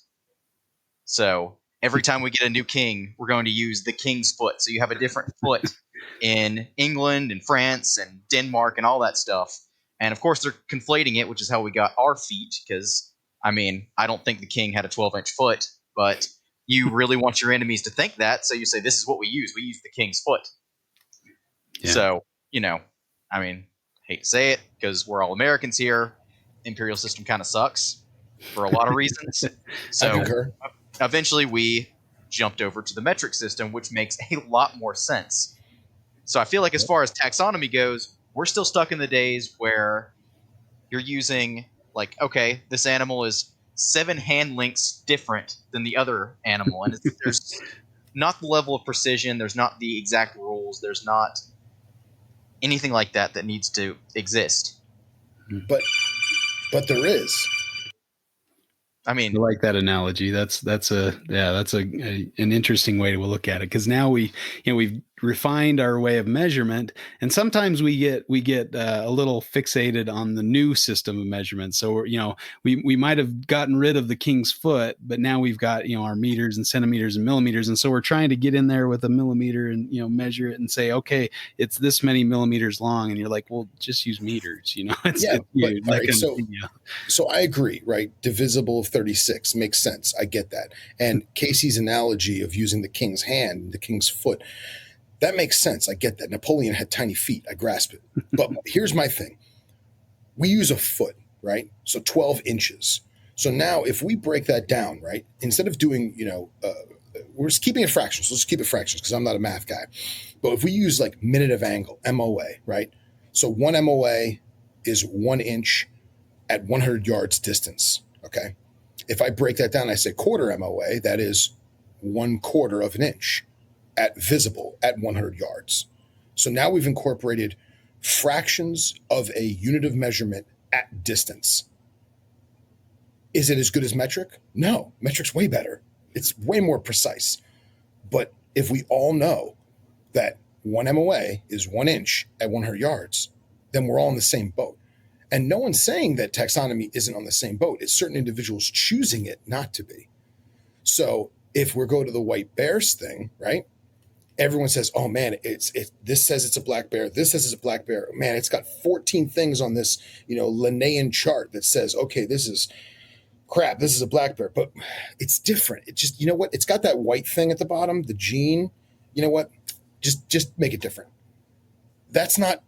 So every time we get a new king, we're going to use the king's foot. So you have a different foot in England and France and Denmark and all that stuff. And of course, they're conflating it, which is how we got our feet. Because, I don't think the king had a 12-inch foot, but you really want your enemies to think that. So you say, this is what we use. We use the king's foot. Yeah. So, hate to say it because we're all Americans here. imperial system kind of sucks for a lot of reasons. So I concur. eventually we jumped over to the metric system, which makes a lot more sense. So I feel like as far as taxonomy goes, we're still stuck in the days where you're using, like, okay, this animal is 7 hand lengths different than the other animal, and there's not the level of precision, there's not the exact rules, there's not anything like that that needs to exist. But there is. I mean, I like that analogy. That's an interesting way to look at it, because now we've refined our way of measurement, and sometimes we get a little fixated on the new system of measurement. So we might have gotten rid of the king's foot, but now we've got our meters and centimeters and millimeters, and so we're trying to get in there with a millimeter and measure it and say, okay, it's this many millimeters long, and you're like, well, just use meters. So I agree, right? Divisible of 36 makes sense. I get that. And Casey's analogy of using the king's hand, the king's foot, that makes sense. I get that. Napoleon had tiny feet. I grasp it. But here's my thing. We use a foot, right? So 12 inches. So now if we break that down, right, instead of doing, we're just keeping it fractions. Let's keep it fractions because I'm not a math guy. But if we use like minute of angle, MOA, right? So 1 MOA is 1 inch at 100 yards distance, okay? If I break that down, I say quarter MOA, that is 1/4 of an inch at visible at 100 yards. So now we've incorporated fractions of a unit of measurement at distance. Is it as good as metric? No, metric's way better. It's way more precise. But if we all know that 1 MOA is 1 inch at 100 yards, then we're all in the same boat. And no one's saying that taxonomy isn't on the same boat. It's certain individuals choosing it not to be. So if we go to the white bears thing, right? Everyone says, oh man, this says it's a black bear. This says it's a black bear. Man, it's got 14 things on this, Linnaean chart that says, okay, this is crap. This is a black bear, but it's different. It just, what? It's got that white thing at the bottom, the gene. You know what? Just make it different. That's not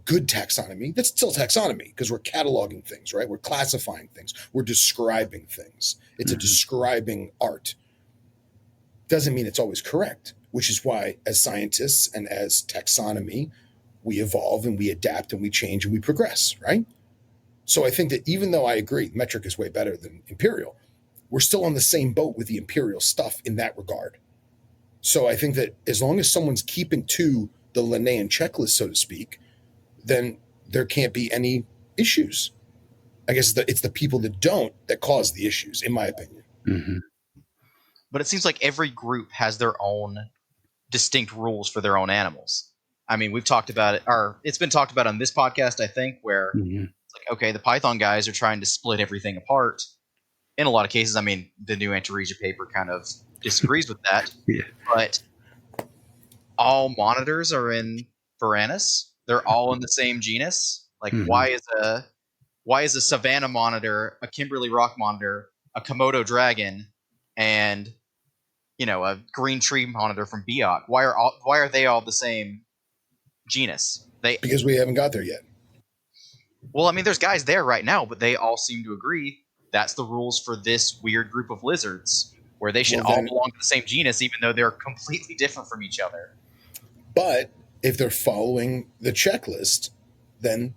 good taxonomy. That's still taxonomy because we're cataloging things, right? We're classifying things. We're describing things. It's a describing art. Doesn't mean it's always correct, which is why as scientists and as taxonomy, we evolve and we adapt and we change and we progress, right? So I think that even though I agree metric is way better than imperial, we're still on the same boat with the imperial stuff in that regard. So I think that as long as someone's keeping to the Linnaean checklist, so to speak, then there can't be any issues. I guess it's the people that don't that cause the issues, in my opinion. Mm-hmm. But it seems like every group has their own distinct rules for their own animals. I mean, we've talked about it, or it's been talked about on this podcast, I think, where it's like, okay, the Python guys are trying to split everything apart. In a lot of cases, I mean, the new Antaresia paper kind of disagrees with that. Yeah. But all monitors are in Varanus. They're all in the same genus. Like, why is a Savannah monitor, a Kimberly Rock monitor, a Komodo dragon, and a green tree monitor from Biak? Why are they all the same genus? Because we haven't got there yet. Well, I mean, there's guys there right now, but they all seem to agree that's the rules for this weird group of lizards, where they should all belong to the same genus, even though they're completely different from each other. But if they're following the checklist, then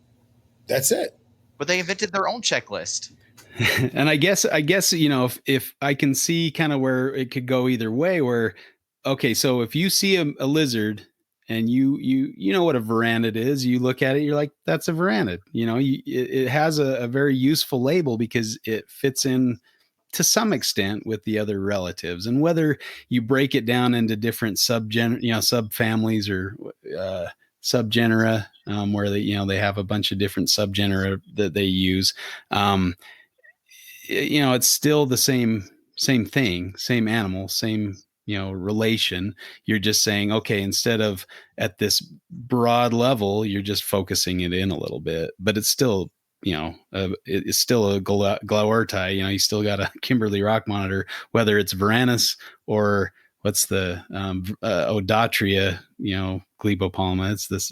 that's it. But they invented their own checklist. And I guess if I can see kind of where it could go either way, where okay, so if you see a lizard and you know what a varanid is, you look at it, you're like, that's a varanid. It has a very useful label because it fits in to some extent with the other relatives. And whether you break it down into different subfamilies or subgenera, where they have a bunch of different subgenera that they use, it's still the same thing, same animal, same relation. You're just saying, okay, instead of at this broad level, you're just focusing it in a little bit, but it's still it's still a Glauerti. You still got a Kimberly Rock monitor, whether it's Varanus or what's the Odatria, Glebopalma. It's this,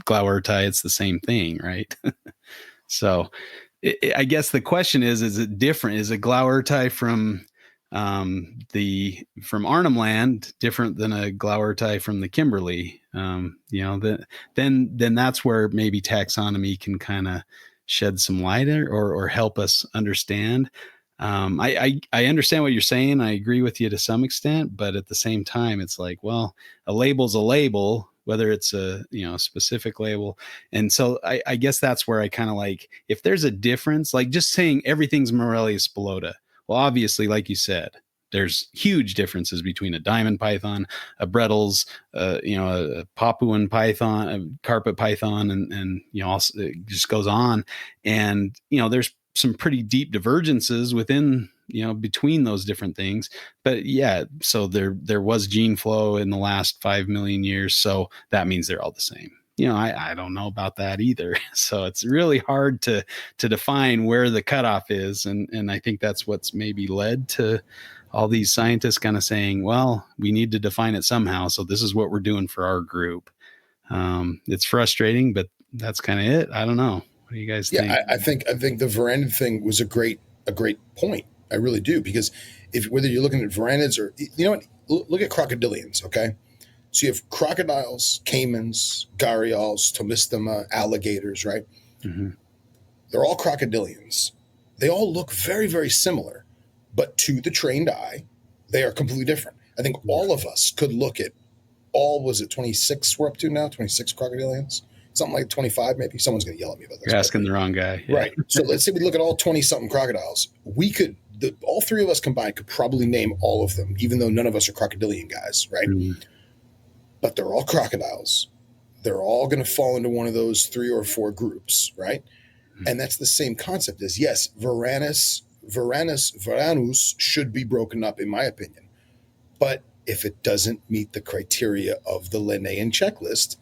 Glauerti. It's the same thing, right? So I guess the question is it different? Is a Glauerti from Arnhem Land different than a Glauerti from the Kimberley? Then that's where maybe taxonomy can kind of shed some light or help us understand. I understand what you're saying. I agree with you to some extent, but at the same time, it's like, well, a label's a label, whether it's a specific label. And so I guess that's where I kind of like, if there's a difference, like just saying everything's Morelia spilota. Well, obviously, like you said, there's huge differences between a diamond python, a Brettles, a Papuan python, a carpet python, and also it just goes on. And there's some pretty deep divergences within between those different things. But yeah, so there was gene flow in the last 5 million years, so that means they're all the same. I don't know about that either. So it's really hard to define where the cutoff is, and I think that's what's maybe led to all these scientists kind of saying, well, we need to define it somehow, so this is what we're doing for our group. It's frustrating, but that's kind of it. I don't know. What do you guys think? I think the Varanid thing was a great point. I really do, because whether you're looking at Varanids or look at crocodilians, okay? So you have crocodiles, caimans, gharials, tomistoma, alligators, right? Mm-hmm. They're all crocodilians. They all look very, very similar, but to the trained eye, they are completely different. I think all of us could look at was it 26 we're up to now? 26 crocodilians? Something like 25 maybe. Someone's going to yell at me about this. You're asking the wrong guy. Yeah. Right. So let's say we look at all 20-something crocodiles. All three of us combined could probably name all of them, even though none of us are crocodilian guys, right? Mm-hmm. But they're all crocodiles. They're all going to fall into one of those 3 or 4 groups, right? Mm-hmm. And that's the same concept as, yes, Varanus should be broken up, in my opinion. But if it doesn't meet the criteria of the Linnaean checklist,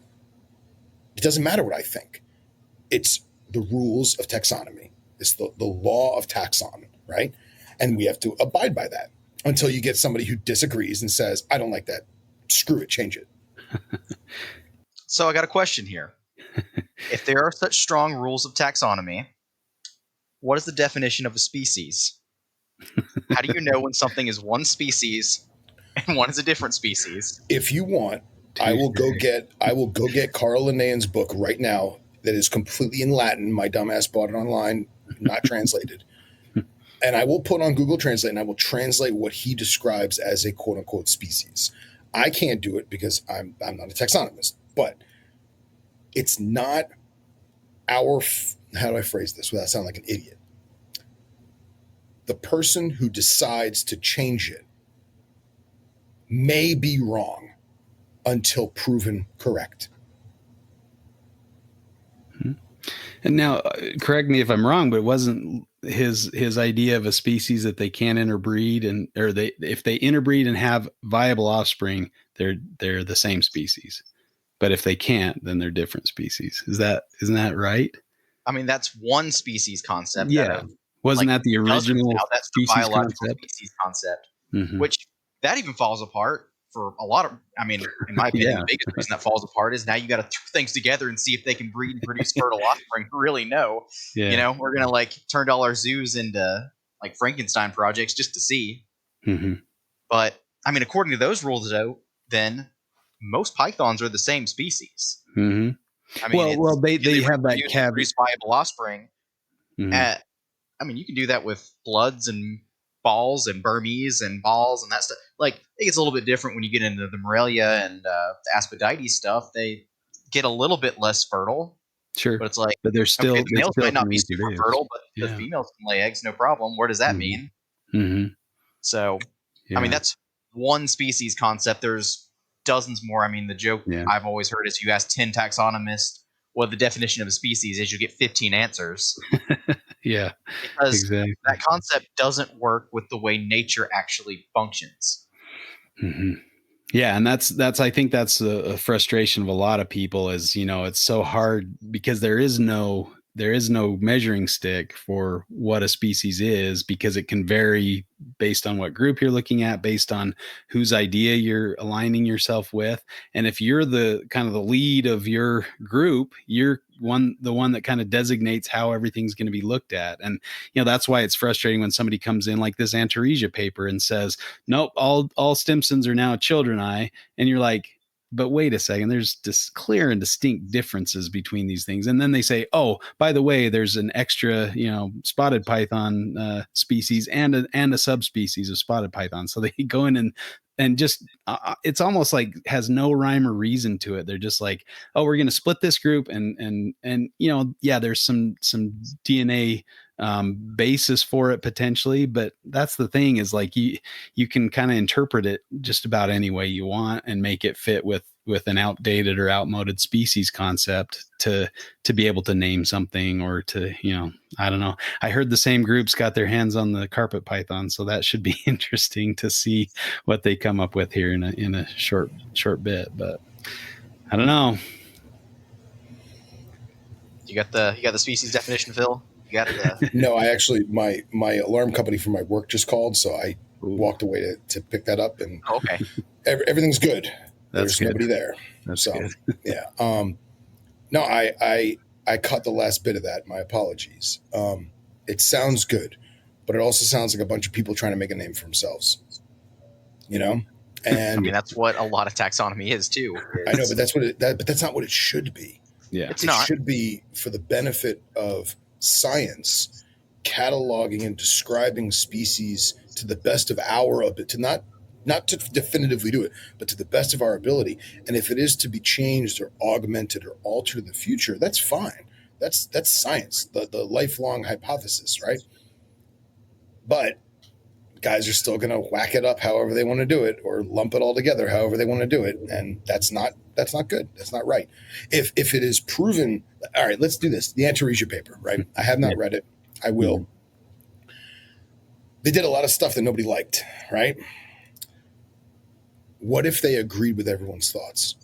it doesn't matter what I think. It's the rules of taxonomy. It's the law of taxon, right? And we have to abide by that until you get somebody who disagrees and says, I don't like that. Screw it, change it. So I got a question here. If there are such strong rules of taxonomy, what is the definition of a species? How do you know when something is one species and one is a different species? If you want, I will go get Carl Linnaean's book right now that is completely in Latin. My dumbass bought it online, not translated. And I will put on Google Translate and I will translate what he describes as a quote unquote species. I can't do it because I'm not a taxonomist, but it's not how do I phrase this without sounding like an idiot? The person who decides to change it may be wrong until proven correct. And now, correct me if I'm wrong, but it wasn't his idea of a species that they can't interbreed, if they interbreed and have viable offspring, they're the same species. But if they can't, then they're different species. Isn't that right? I mean, that's one species concept. Yeah. Wasn't that the original that's the biological species concept, mm-hmm. Which that even falls apart for a lot of, I mean, in my opinion, the biggest reason that falls apart is now you got to throw things together and see if they can breed and produce fertile offspring. Really, no. Yeah. We're going to turn all our zoos into Frankenstein projects just to see. Mm-hmm. But I mean, according to those rules, though, then most pythons are the same species. Mm-hmm. I mean, they have that produce viable offspring. Mm-hmm. I mean, you can do that with bloods and balls and Burmese and balls and that stuff. I think it's a little bit different when you get into the Morelia and the Aspidites stuff. They get a little bit less fertile. Sure. But it's but they're still, the males might not be super fertile, but the females can lay eggs, no problem. Where does that mean? Mm-hmm. So, I mean, that's one species concept. There's dozens more. I mean, the joke I've always heard is you ask 10 taxonomists what the definition of a species is, you get 15 answers. Yeah, because that concept doesn't work with the way nature actually functions. Mm-hmm. Yeah, and that's I think that's a frustration of a lot of people is, it's so hard because there is no measuring stick for what a species is, because it can vary based on what group you're looking at, based on whose idea you're aligning yourself with. And if you're the kind of the lead of your group, you're the one that kind of designates how everything's going to be looked at. And that's why it's frustrating when somebody comes in like this Antaresia paper and says, nope, all Stimsons are now children eye, and you're like, but wait a second, there's just clear and distinct differences between these things. And then they say, oh, by the way, there's an extra, spotted python species and a subspecies of spotted python. So they go in and just it's almost like has no rhyme or reason to it. They're just like, oh, we're going to split this group and there's some DNA basis for it potentially, but that's the thing is like you can kind of interpret it just about any way you want and make it fit with an outdated or outmoded species concept to be able to name something or to, I don't know. I heard the same groups got their hands on the carpet python, so that should be interesting to see what they come up with here in a short bit, but I don't know. You got the species definition, Phil? You got the No, I actually my alarm company for my work just called, so I walked away to pick that up, and okay, everything's good. There's good. nobody there. That's so good. Yeah. No, I cut the last bit of that. My apologies. It sounds good, but it also sounds like a bunch of people trying to make a name for themselves. And I mean that's what a lot of taxonomy is too. I know, but that's not what it should be. Yeah, it's not. It should be for the benefit of science, cataloging and describing species to the best of our ability, not to definitively do it, but to the best of our ability. And if it is to be changed or augmented or altered in the future, that's fine. That's science, the lifelong hypothesis, right? But guys are still going to whack it up however they want to do it, or lump it all together however they want to do it, and that's not good. That's not right. If it is proven, all right, let's do this. The Antaresia paper, right? I have not read it. I will. They did a lot of stuff that nobody liked, right? What if they agreed with everyone's thoughts?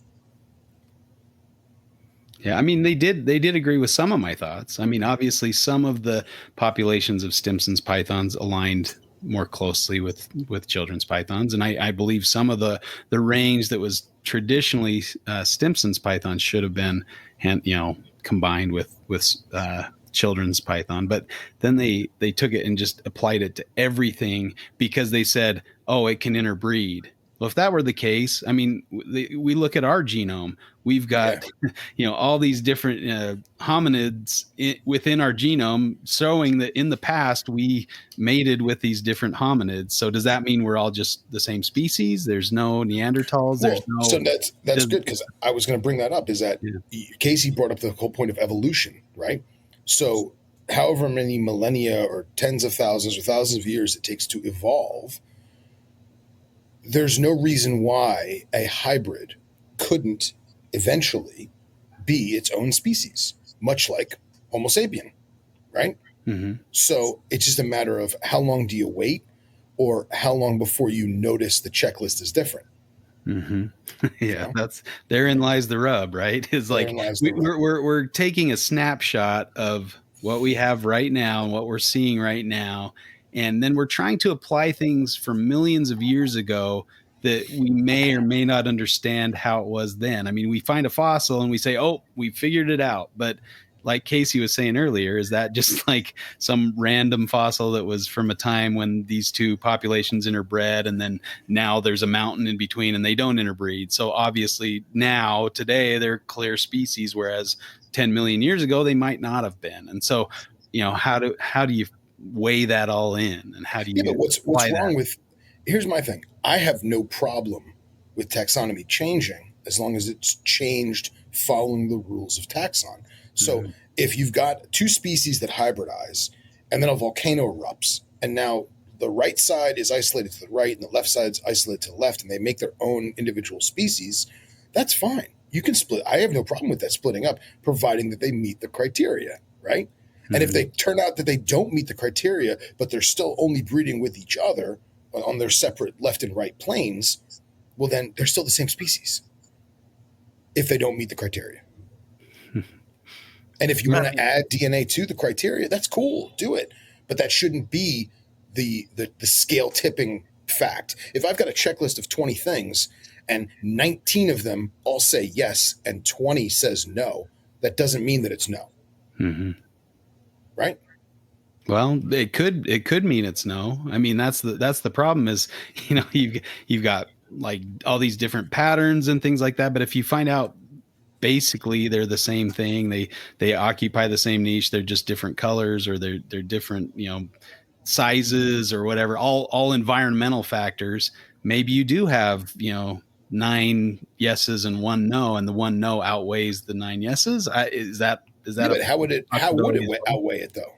Yeah, I mean, they did agree with some of my thoughts. I mean, obviously, some of the populations of Stimson's pythons aligned more closely with children's pythons, and I believe some of the range that was traditionally Stimson's python should have been combined with children's python. But then they took it and just applied it to everything because they said, oh, it can interbreed. Well, if that were the case, I mean, we look at our genome. We've got, all these different hominids within our genome showing that in the past we mated with these different hominids. So does that mean we're all just the same species? There's no Neanderthals. Well, so that's good, because I was going to bring that up. Is that Casey brought up the whole point of evolution, right? So however many millennia or tens of thousands or thousands of years it takes to evolve, there's no reason why a hybrid couldn't eventually be its own species, much like Homo sapien, right? Mm-hmm. So it's just a matter of how long do you wait, or how long before you notice the checklist is different. Mm-hmm. Yeah, therein lies the rub, right? It's like we're taking a snapshot of what we have right now and what we're seeing right now. And then we're trying to apply things from millions of years ago that we may or may not understand how it was then. I mean, we find a fossil and we say, oh, we figured it out. But like Casey was saying earlier, is that just like some random fossil that was from a time when these two populations interbred, and then now there's a mountain in between and they don't interbreed. So obviously now, today, they're clear species, whereas 10 million years ago, they might not have been. And so, how do you weigh that all in, and how do you but what's wrong with, here's my thing. I have no problem with taxonomy changing as long as it's changed following the rules of taxon. So if you've got two species that hybridize and then a volcano erupts, and now the right side is isolated to the right and the left side is isolated to the left, and they make their own individual species, that's fine. You can split. I have no problem with that splitting up, providing that they meet the criteria, right? And if they turn out that they don't meet the criteria, but they're still only breeding with each other on their separate left and right planes, well, then they're still the same species if they don't meet the criteria. And if you want to add DNA to the criteria, that's cool. Do it. But that shouldn't be the scale tipping fact. If I've got a checklist of 20 things and 19 of them all say yes and 20 says no, that doesn't mean that it's no. Mm-hmm. Right? Well, it could mean it's no. I mean, that's the problem is, you've got like all these different patterns and things like that. But if you find out basically they're the same thing, they occupy the same niche, they're just different colors, or they're different, sizes or whatever, all environmental factors. Maybe you do have, 9 yeses and 1 no, and the 1 no outweighs the 9 yeses. Is that but how would it outweigh it though?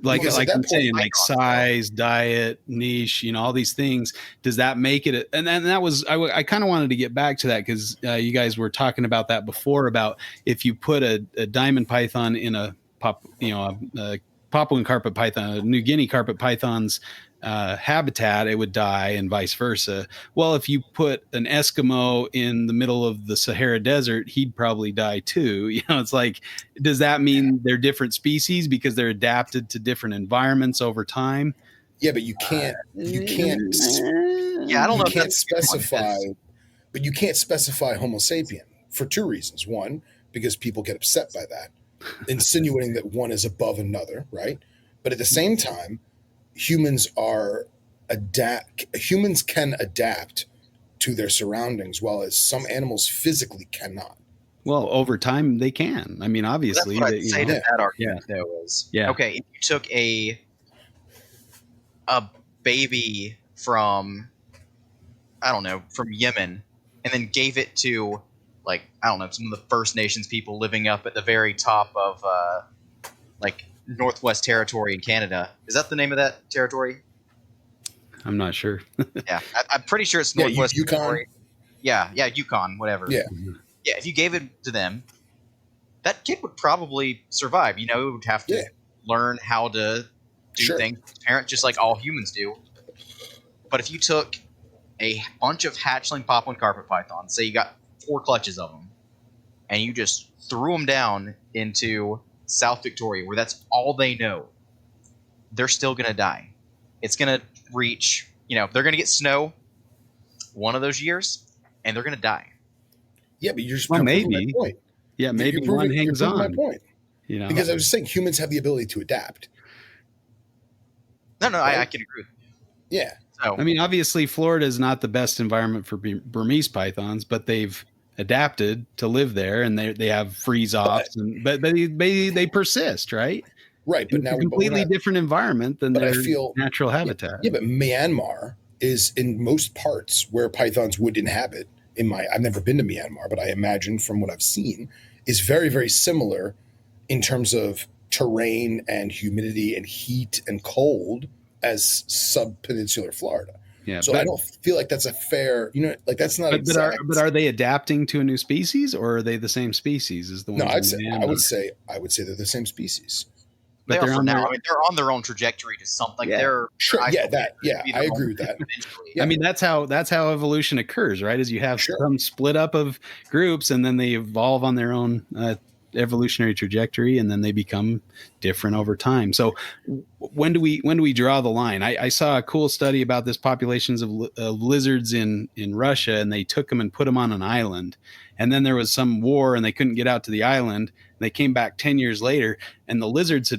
Like Because I'm saying, like icons, size, diet, niche, all these things. Does that make it? And then that was I kind of wanted to get back to that because you guys were talking about that before, about if you put a diamond python in a Papuan carpet python, a New Guinea carpet python's habitat, it would die, and vice versa. Well, if you put an Eskimo in the middle of the Sahara Desert, he'd probably die too. It's like, does that mean they're different species because they're adapted to different environments over time? Yeah, but you can't. Yeah, I don't know. You can't specify, but you can't specify Homo sapien for 2 reasons. One, because people get upset by that, insinuating that one is above another, right? But at the same time, humans can adapt to their surroundings, while as some animals physically cannot. Well, over time they can. I mean, obviously, well, that's what I'd say to that argument, though, is okay. If you took a baby from, I don't know, from Yemen, and then gave it to, like, I don't know, some of the First Nations people living up at the very top of like Northwest Territory in Canada. Is that the name of that territory? I'm not sure. Yeah, I'm pretty sure it's Northwest Yukon. Territory. Yeah, Yukon, whatever. Yeah. Yeah, if you gave it to them, that kid would probably survive. It would have to learn how to do things as a parent, just like all humans do. But if you took a bunch of hatchling Papuan carpet pythons, say you got 4 clutches of them, and you just threw them down into South Victoria, where that's all they know, they're still going to die. It's going to reach, they're going to get snow one of those years, and they're going to die. Yeah, but you're just proving my point. Yeah, maybe one hangs on. My point. Because I was saying humans have the ability to adapt. No, right? I can agree with you. Yeah. So, I mean, obviously, Florida is not the best environment for Burmese pythons, but they've adapted to live there, and they have freeze-offs, but they persist, right? Right, but it's now a completely different environment than their natural habitat. Yeah, but Myanmar is in most parts where pythons would inhabit. I've never been to Myanmar, but I imagine from what I've seen, is very, very similar in terms of terrain and humidity and heat and cold as sub-peninsular Florida. Yeah, so I don't feel like that's a fair, that's not exact. But are they adapting to a new species, or are they the same species as the ones? No, I would say they're the same species. But they're on they're on their own trajectory to something. Like they're sure. I agree with that. I mean, that's how evolution occurs, right? Is you have some split up of groups, and then they evolve on their own evolutionary trajectory, and then they become different over time. So when do we draw the line? I saw a cool study about this populations of lizards in Russia, and they took them and put them on an island, and then there was some war and they couldn't get out to the island. They came back 10 years later, and the lizards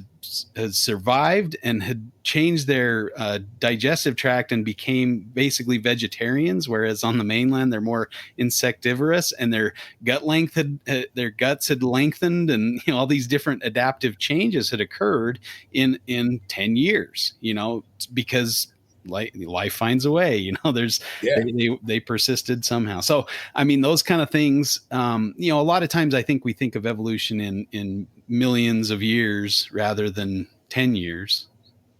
had survived and had changed their digestive tract and became basically vegetarians, whereas on the mainland they're more insectivorous, and their guts had lengthened, and all these different adaptive changes had occurred in 10 years. Because life finds a way. They persisted somehow. So I mean, those kind of things. A lot of times I think we think of evolution in millions of years rather than 10 years.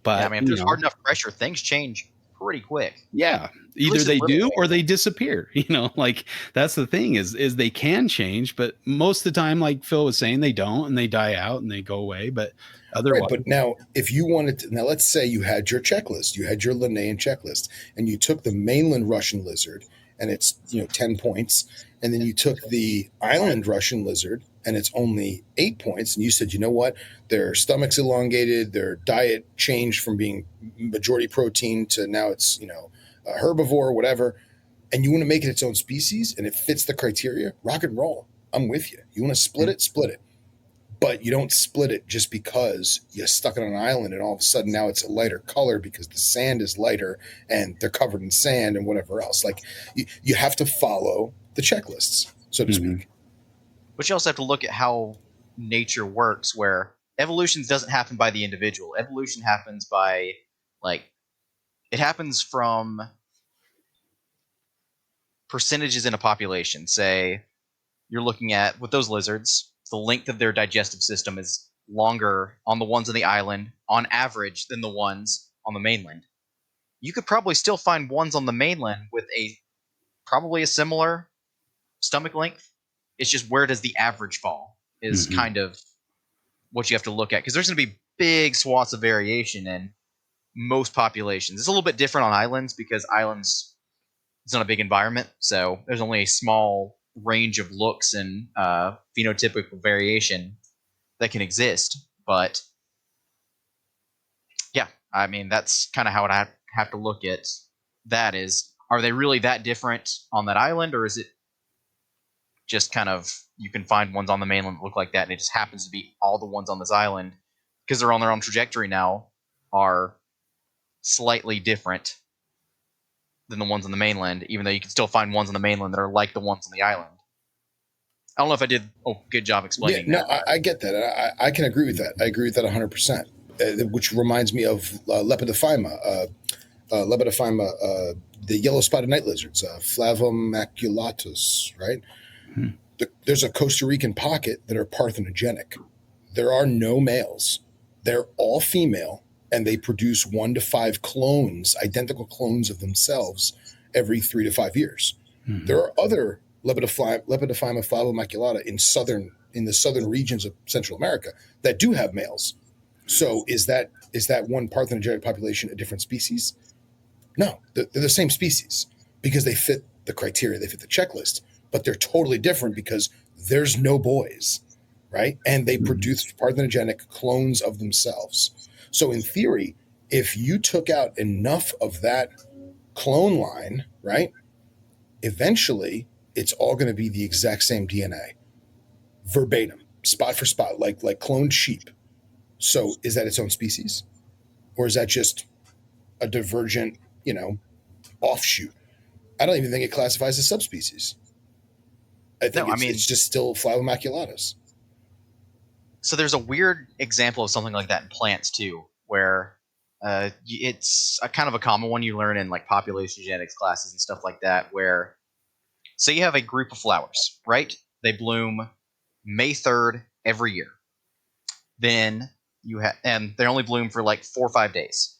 But I mean, if there's hard enough pressure, things change pretty quick. Yeah, either they do or they disappear. Like that's the thing is they can change, but most of the time, like Phil was saying, they don't, and they die out and they go away. But otherwise, but now if you wanted to, now let's say you had your checklist, you had your Linnaean checklist, and you took the mainland Russian lizard and it's 10 points, and then you took the island Russian lizard and it's only 8 points, and you said, you know what, their stomach's elongated, their diet changed from being majority protein to now it's a herbivore or whatever, and you want to make it its own species and it fits the criteria, rock and roll. I'm with you. You want to split it, split it. but you don't split it just because you stuck it on an island and all of a sudden now it's a lighter color because the sand is lighter and they're covered in sand and whatever else. Like you have to follow the checklists, so to speak. But you also have to look at how nature works, where evolution doesn't happen by the individual. Evolution happens by, like, it happens from percentages in a population. Say you're looking at, with those lizards, the length of their digestive system is longer on the ones on the island, on average, than the ones on the mainland. You could probably still find ones on the mainland with probably a similar stomach length. It's just, where does the average fall is kind of what you have to look at, because there's going to be big swaths of variation in most populations. It's a little bit different on islands because islands, it's not a big environment, so there's only a small range of looks and phenotypical variation that can exist. But yeah, I mean, that's kind of how I have to look at that. Is, are they really that different on that island, or is it just kind of, you can find ones on the mainland that look like that, and it just happens to be all the ones on this island, because they're on their own trajectory now, are slightly different than the ones on the mainland, even though you can still find ones on the mainland that are like the ones on the island. I don't know if I did a good job explaining that. No, I get that. I can agree with that. I agree with that 100%. Which reminds me of Lepidophyma. The yellow spotted night lizards, Flavomaculatus, right? There's a Costa Rican pocket that are parthenogenic. There are no males. They're all female, and they produce 1 to 5 clones, identical clones of themselves, every 3 to 5 years. There are other Lepidophyma flavomaculata in the southern regions of Central America that do have males. So is that one parthenogenic population a different species? No, they're the same species because they fit the criteria, they fit the checklist, but they're totally different because there's no boys, right? And they produce parthenogenic clones of themselves. So in theory, if you took out enough of that clone line, right, eventually it's all going to be the exact same DNA, verbatim, spot for spot, like cloned sheep. So is that its own species? Or is that just a divergent, offshoot? I don't even think it classifies as subspecies. I think it's just still Flavomaculatus. So there's a weird example of something like that in plants too, where it's a kind of a common one you learn in like population genetics classes and stuff like that, where, say you have a group of flowers, right? They bloom May 3rd every year. Then and they only bloom for like 4 or 5 days.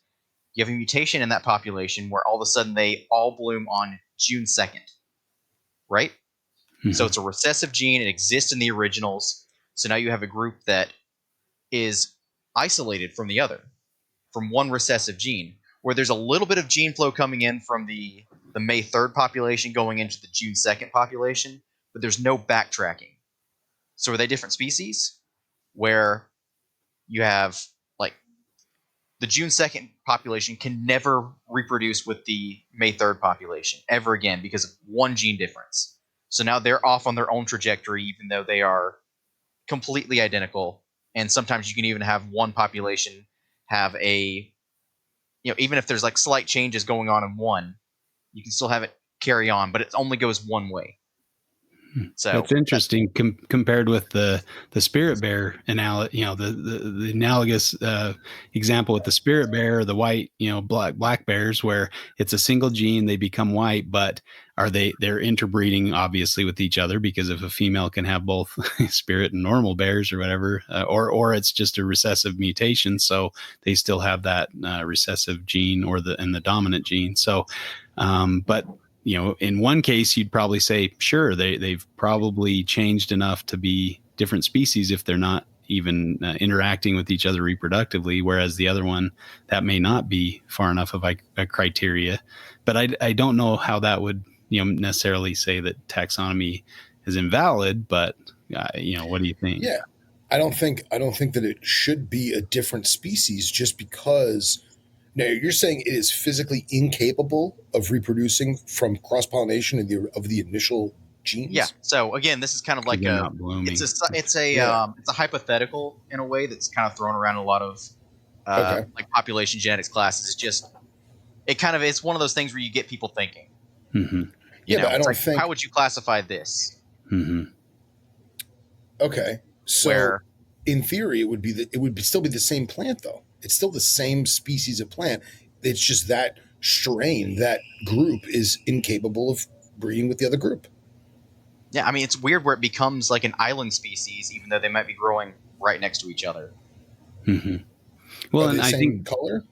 You have a mutation in that population where all of a sudden they all bloom on June 2nd, right? So it's a recessive gene. It exists in the originals. So now you have a group that is isolated from the other, from one recessive gene, where there's a little bit of gene flow coming in from the May 3rd population going into the June 2nd population, but there's no backtracking. So are they different species? Where you have, like, the June 2nd population can never reproduce with the May 3rd population ever again because of one gene difference. So now they're off on their own trajectory, even though they are completely identical. And sometimes you can even have one population have even if there's like slight changes going on in one, you can still have it carry on, but it only goes one way. So that's interesting compared with the spirit bear the analogous example with the spirit bear or the white, black bears, where it's a single gene, they become white, but they're interbreeding obviously with each other, because if a female can have both spirit and normal bears or whatever, or it's just a recessive mutation, so they still have that recessive gene and the dominant gene. So but in one case, you'd probably say, sure, they've probably changed enough to be different species if they're not even interacting with each other reproductively, whereas the other one, that may not be far enough of a criteria. But I don't know how that would necessarily say that taxonomy is invalid, but what do you think? Yeah, I don't think that it should be a different species just because. Now, you're saying it is physically incapable of reproducing from cross-pollination of the initial genes? Yeah. So again, this is kind of like they're not blooming. it's a hypothetical in a way that's kind of thrown around in a lot of Okay. like population genetics classes. It's just it's one of those things where you get people thinking. Mm-hmm. But I It's don't like, think. how would you classify this? Mm-hmm. Okay, so Where in theory, it would still be the same plant, though. It's still the same species of plant. It's just that strain, that group, is incapable of breeding with the other group. yeah, I mean, it's weird where it becomes like an island species, even though they might be growing right next to each other. Mm-hmm. Well, Are they and the I same think color?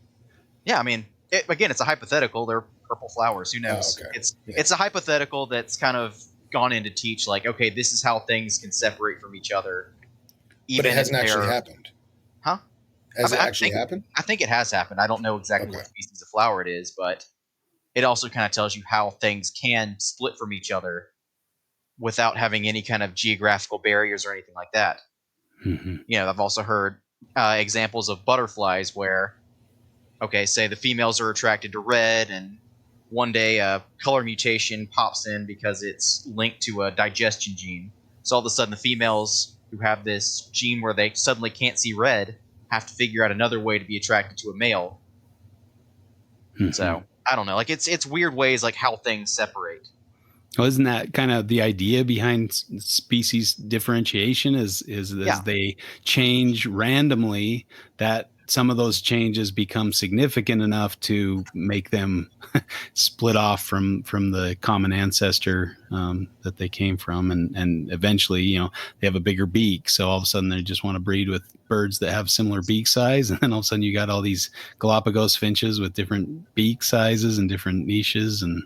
Yeah, I mean, again, it's a hypothetical. They're purple flowers. Who knows? Okay. It's a hypothetical that's kind of gone in to teach, like, okay, this is how things can separate from each other, But it even if hasn't actually they're happened. huh? Has it actually happened? I think it has happened. I don't know exactly what species of flower it is, but it also kind of tells you how things can split from each other without having any kind of geographical barriers or anything like that. mm-hmm. I've also heard examples of butterflies where, okay, say the females are attracted to red, and one day a color mutation pops in because it's linked to a digestion gene. So all of a sudden, the females who have this gene where they suddenly can't see red have to figure out another way to be attracted to a male. Mm-hmm. So I don't know. Like it's weird ways like how things separate. Well, isn't that kind of the idea behind species differentiation? Is as they change randomly, that some of those changes become significant enough to make them split off from the common ancestor that they came from, and eventually, they have a bigger beak. So all of a sudden, they just want to breed with birds that have similar beak size, and then all of a sudden, you got all these Galapagos finches with different beak sizes and different niches and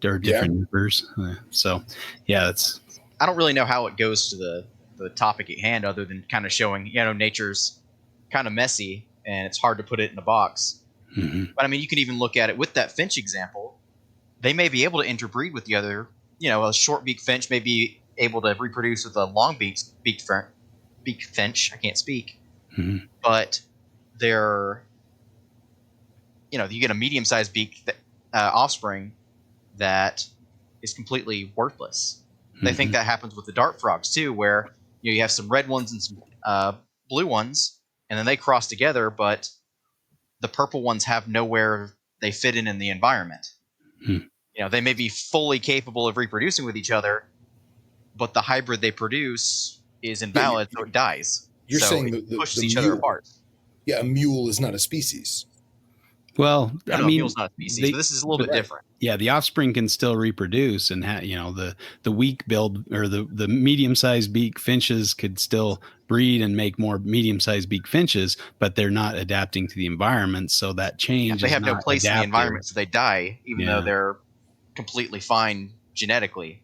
different nippers. So, yeah, I don't really know how it goes to the topic at hand, other than kind of showing nature's kind of messy and it's hard to put it in a box. Mm-hmm. But I mean, you can even look at it with that finch example. They may be able to interbreed with the other. A short beak finch may be able to reproduce with a long beak finch. I can't speak, Mm-hmm. but they're you get a medium sized beak offspring that is completely worthless. They think that happens with the dart frogs too, where you have some red ones and some blue ones, and then they cross together, but the purple ones have nowhere they fit in the environment. They may be fully capable of reproducing with each other, but the hybrid they produce is invalid, so it dies. You're saying it pushes the each mule, other apart. Yeah, a mule is not a species. Well, I mean, mule's not a species, but this is a little bit different. Yeah, the offspring can still reproduce, and the weak build or the medium sized beak finches could still breed and make more medium sized beak finches, but they're not adapting to the environment, so that change they have no place adaptive. in the environment, so they die, even though they're completely fine genetically.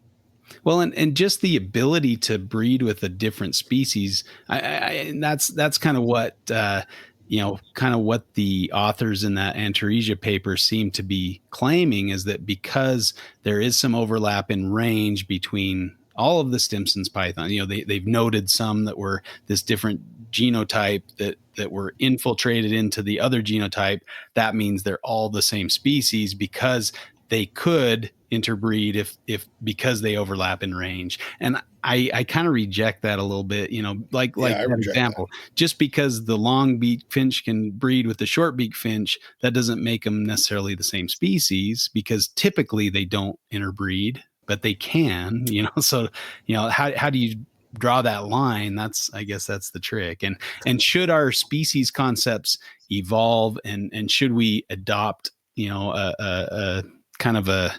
Well, and just the ability to breed with a different species, and that's kind of what kind of what the authors in that Antaresia paper seem to be claiming, is that because there is some overlap in range between all of the Stimson's python, they've noted some that were this different genotype that were infiltrated into the other genotype. That means they're all the same species because they could interbreed if because they overlap in range. And I kind of reject that a little bit, like that example. Just because the long beak finch can breed with the short beak finch, that doesn't make them necessarily the same species, because typically they don't interbreed, but they can, so, how do you draw that line? I guess that's the trick. And should our species concepts evolve, and should we adopt, a kind of a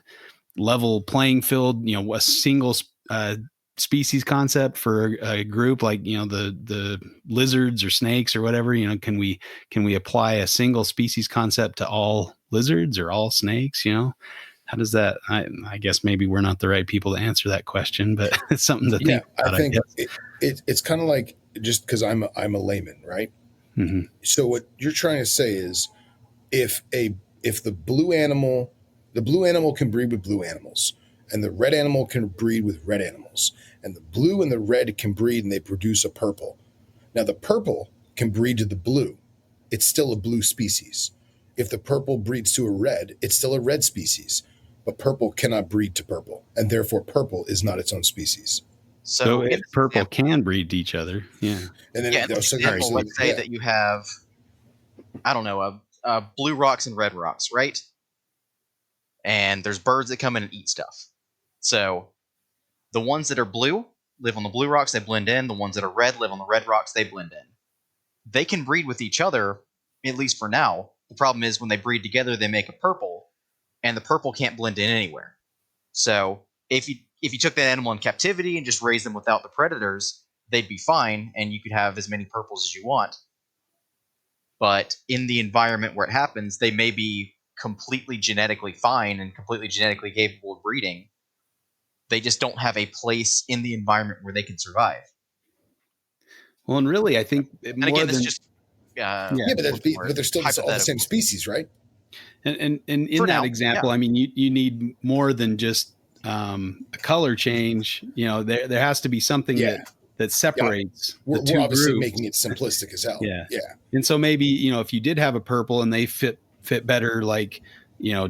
level playing field, a single species concept for a group, like the lizards or snakes or whatever? Can we apply a single species concept to all lizards or all snakes? How does that? I guess maybe we're not the right people to answer that question, but it's something to think about. I think it's kind of like, just because I'm a layman, right? Mm-hmm. So what you're trying to say is, if the blue animal can breed with blue animals, and the red animal can breed with red animals, and the blue and the red can breed and they produce a purple. Now the purple can breed to the blue. It's still a blue species. If the purple breeds to a red, it's still a red species. but purple cannot breed to purple, and therefore purple is not its own species. So in this purple example, can breed to each other. Yeah. And then in this example, let's say that you have, I don't know, blue rocks and red rocks, right? And there's birds that come in and eat stuff. So the ones that are blue live on the blue rocks, they blend in. The ones that are red live on the red rocks, they blend in. They can breed with each other, at least for now. The problem is when they breed together, they make a purple, and the purple can't blend in anywhere. So if you took that animal in captivity and just raised them without the predators, they'd be fine, and you could have as many purples as you want. But in the environment where it happens, they may be completely genetically fine and completely genetically capable of breeding. They just don't have a place in the environment where they can survive. Well, and really, I think and again, this is just but they're still all the same species, right? And in that example, I mean, you need more than just a color change. There has to be something that separates the two we're obviously groups. making it simplistic as hell. Yeah. Yeah. And so maybe, if you did have a purple and they fit better, like,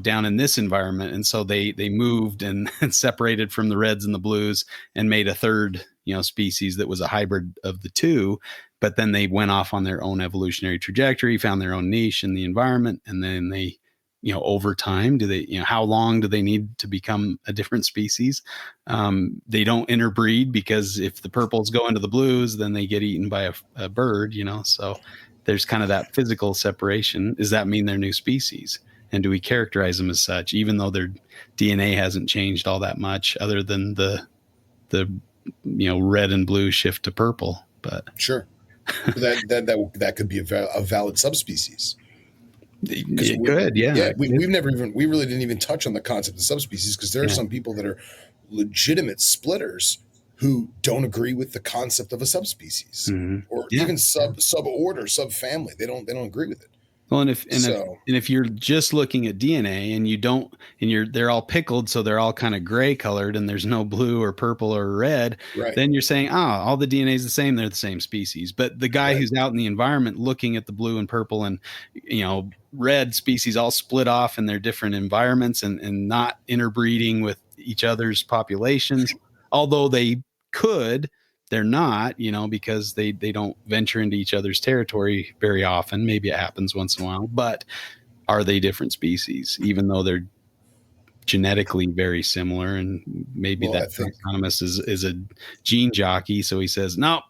down in this environment. And so they moved and separated from the reds and the blues and made a third, species that was a hybrid of the two. But then they went off on their own evolutionary trajectory, found their own niche in the environment. And then they, over time, how long do they need to become a different species? They don't interbreed, because if the purples go into the blues, then they get eaten by a bird, so there's kind of that physical separation. Does that mean they're new species? And do we characterize them as such, even though their DNA hasn't changed all that much, other than the red and blue shift to purple? But sure, that could be a valid subspecies. It could, yeah. We really didn't even touch on the concept of subspecies, because there are some people that are legitimate splitters who don't agree with the concept of a subspecies, or even suborder, subfamily. They don't agree with it. Well, and if you're just looking at DNA and they're all pickled, so they're all kind of gray colored, and there's no blue or purple or red, then you're saying, all the DNA is the same, they're the same species. But the guy who's out in the environment looking at the blue and purple and red species all split off in their different environments and not interbreeding with each other's populations, although they could. They're not, because they don't venture into each other's territory very often. Maybe it happens once in a while, but are they different species, even though they're genetically very similar? And maybe that taxonomist is a gene jockey, so he says, no,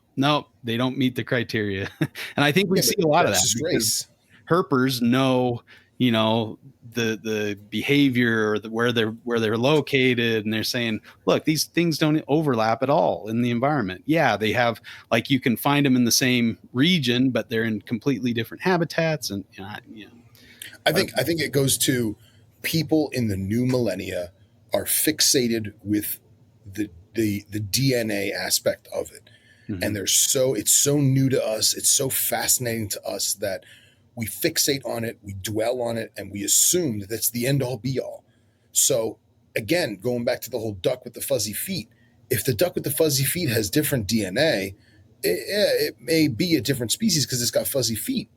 they don't meet the criteria. And I think we see a lot of that, because herpers know, the behavior, or where they're located, and they're saying, look, these things don't overlap at all in the environment. Yeah, they have, like, you can find them in the same region, but they're in completely different habitats. And I think it goes to people in the new millennia are fixated with the DNA aspect of it, and it's so new to us, it's so fascinating to us that we fixate on it, we dwell on it, and we assume that that's the end all be all. So again, going back to the whole duck with the fuzzy feet, if the duck with the fuzzy feet has different DNA, it may be a different species because it's got fuzzy feet,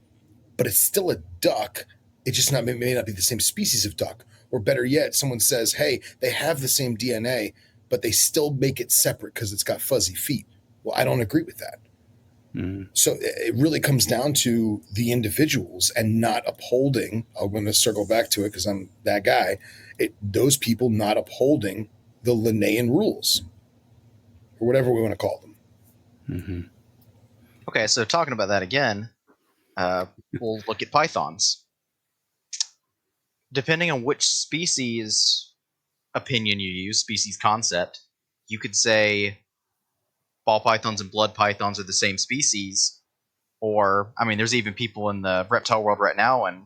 but it's still a duck. It just may not be the same species of duck. Or better yet, someone says, hey, they have the same DNA, but they still make it separate because it's got fuzzy feet. Well, I don't agree with that. So it really comes down to the individuals and not upholding. I'm going to circle back to it because I'm that guy. Those people not upholding the Linnaean rules, or whatever we want to call them. Okay, so talking about that again, we'll look at pythons. Depending on which species opinion you use, species concept, you could say ball pythons and blood pythons are the same species. Or, I mean, there's even people in the reptile world right now, and,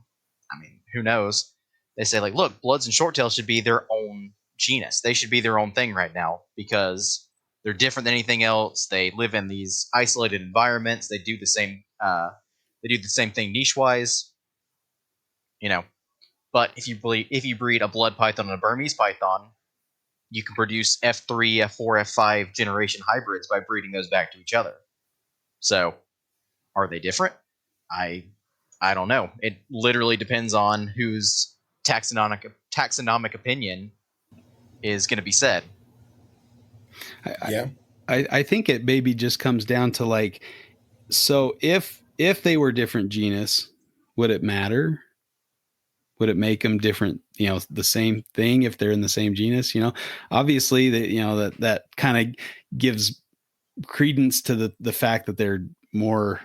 I mean, who knows? They say, like, look, bloods and shorttails should be their own genus. They should be their own thing right now, because they're different than anything else. They live in these isolated environments. They do the same thing niche-wise. But if you breed a blood python and a Burmese python, you can produce F3, F4, F5 generation hybrids by breeding those back to each other. So, are they different? I don't know. It literally depends on whose taxonomic opinion is going to be said. Yeah. I think it maybe just comes down to like, so if they were different genus, would it matter? Would it make them different, the same thing if they're in the same genus? Obviously that kind of gives credence to the fact that they're more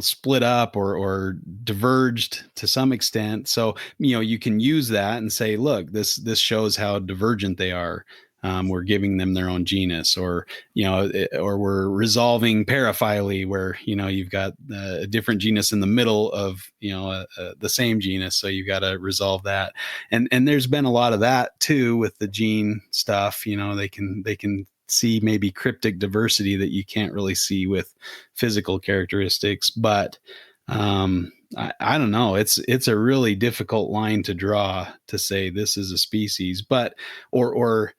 split up or diverged to some extent. So you can use that and say, look, this shows how divergent they are. We're giving them their own genus, or or we're resolving paraphily, where you've got a different genus in the middle of the same genus, so you've got to resolve that. And there's been a lot of that too with the gene stuff. They can see maybe cryptic diversity that you can't really see with physical characteristics. But I don't know. It's a really difficult line to draw to say this is a species, but or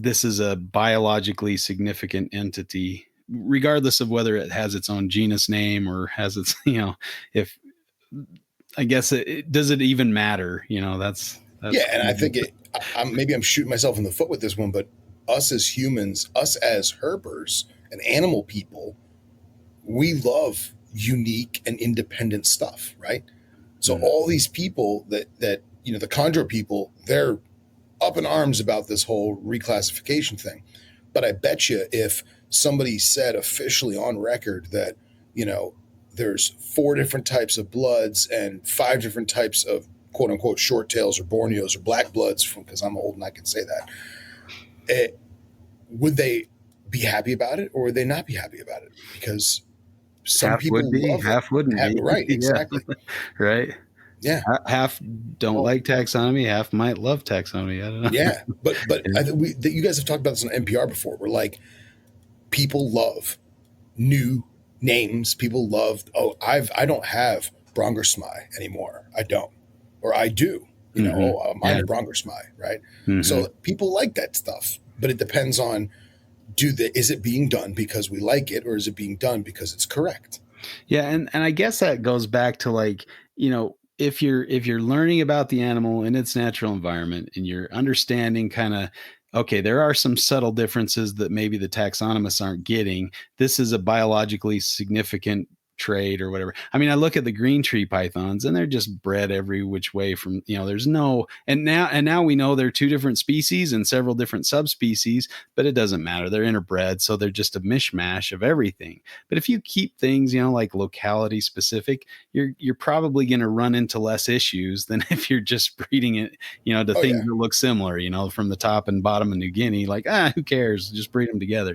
this is a biologically significant entity, regardless of whether it has its own genus name or has its, if I guess does it even matter? That's yeah. And I think maybe I'm shooting myself in the foot with this one, but us as humans, us as herpers and animal people, we love unique and independent stuff, right? So all these people that the chondro people, they're up in arms about this whole reclassification thing. But I bet you if somebody said officially on record that, there's 4 different types of bloods and 5 different types of quote unquote short tails or Borneos or black bloods, because I'm old and I can say that, would they be happy about it or would they not be happy about it? Because some half people would be, love half it. wouldn't be. Right, exactly. Right. Yeah. Half don't like taxonomy, half might love taxonomy. I don't know. Yeah. But I think you guys have talked about this on NPR before. We're like, people love new names. People love, I don't have Brongersmai anymore. I don't. Or I do. Mine a Brongersmai, right? Mm-hmm. So people like that stuff. But it depends on, is it being done because we like it, or is it being done because it's correct? Yeah, and I guess that goes back to like, if you're learning about the animal in its natural environment and you're understanding kind of, okay, there are some subtle differences that maybe the taxonomists aren't getting. This is a biologically significant trait or whatever. I mean, I look at the green tree pythons and they're just bred every which way from, there's no, and now we know they're 2 different species and several different subspecies, but it doesn't matter. They're interbred. So they're just a mishmash of everything. But if you keep things, like locality specific, you're probably going to run into less issues than if you're just breeding it, to things that look similar, from the top and bottom of New Guinea, like, who cares? Just breed them together,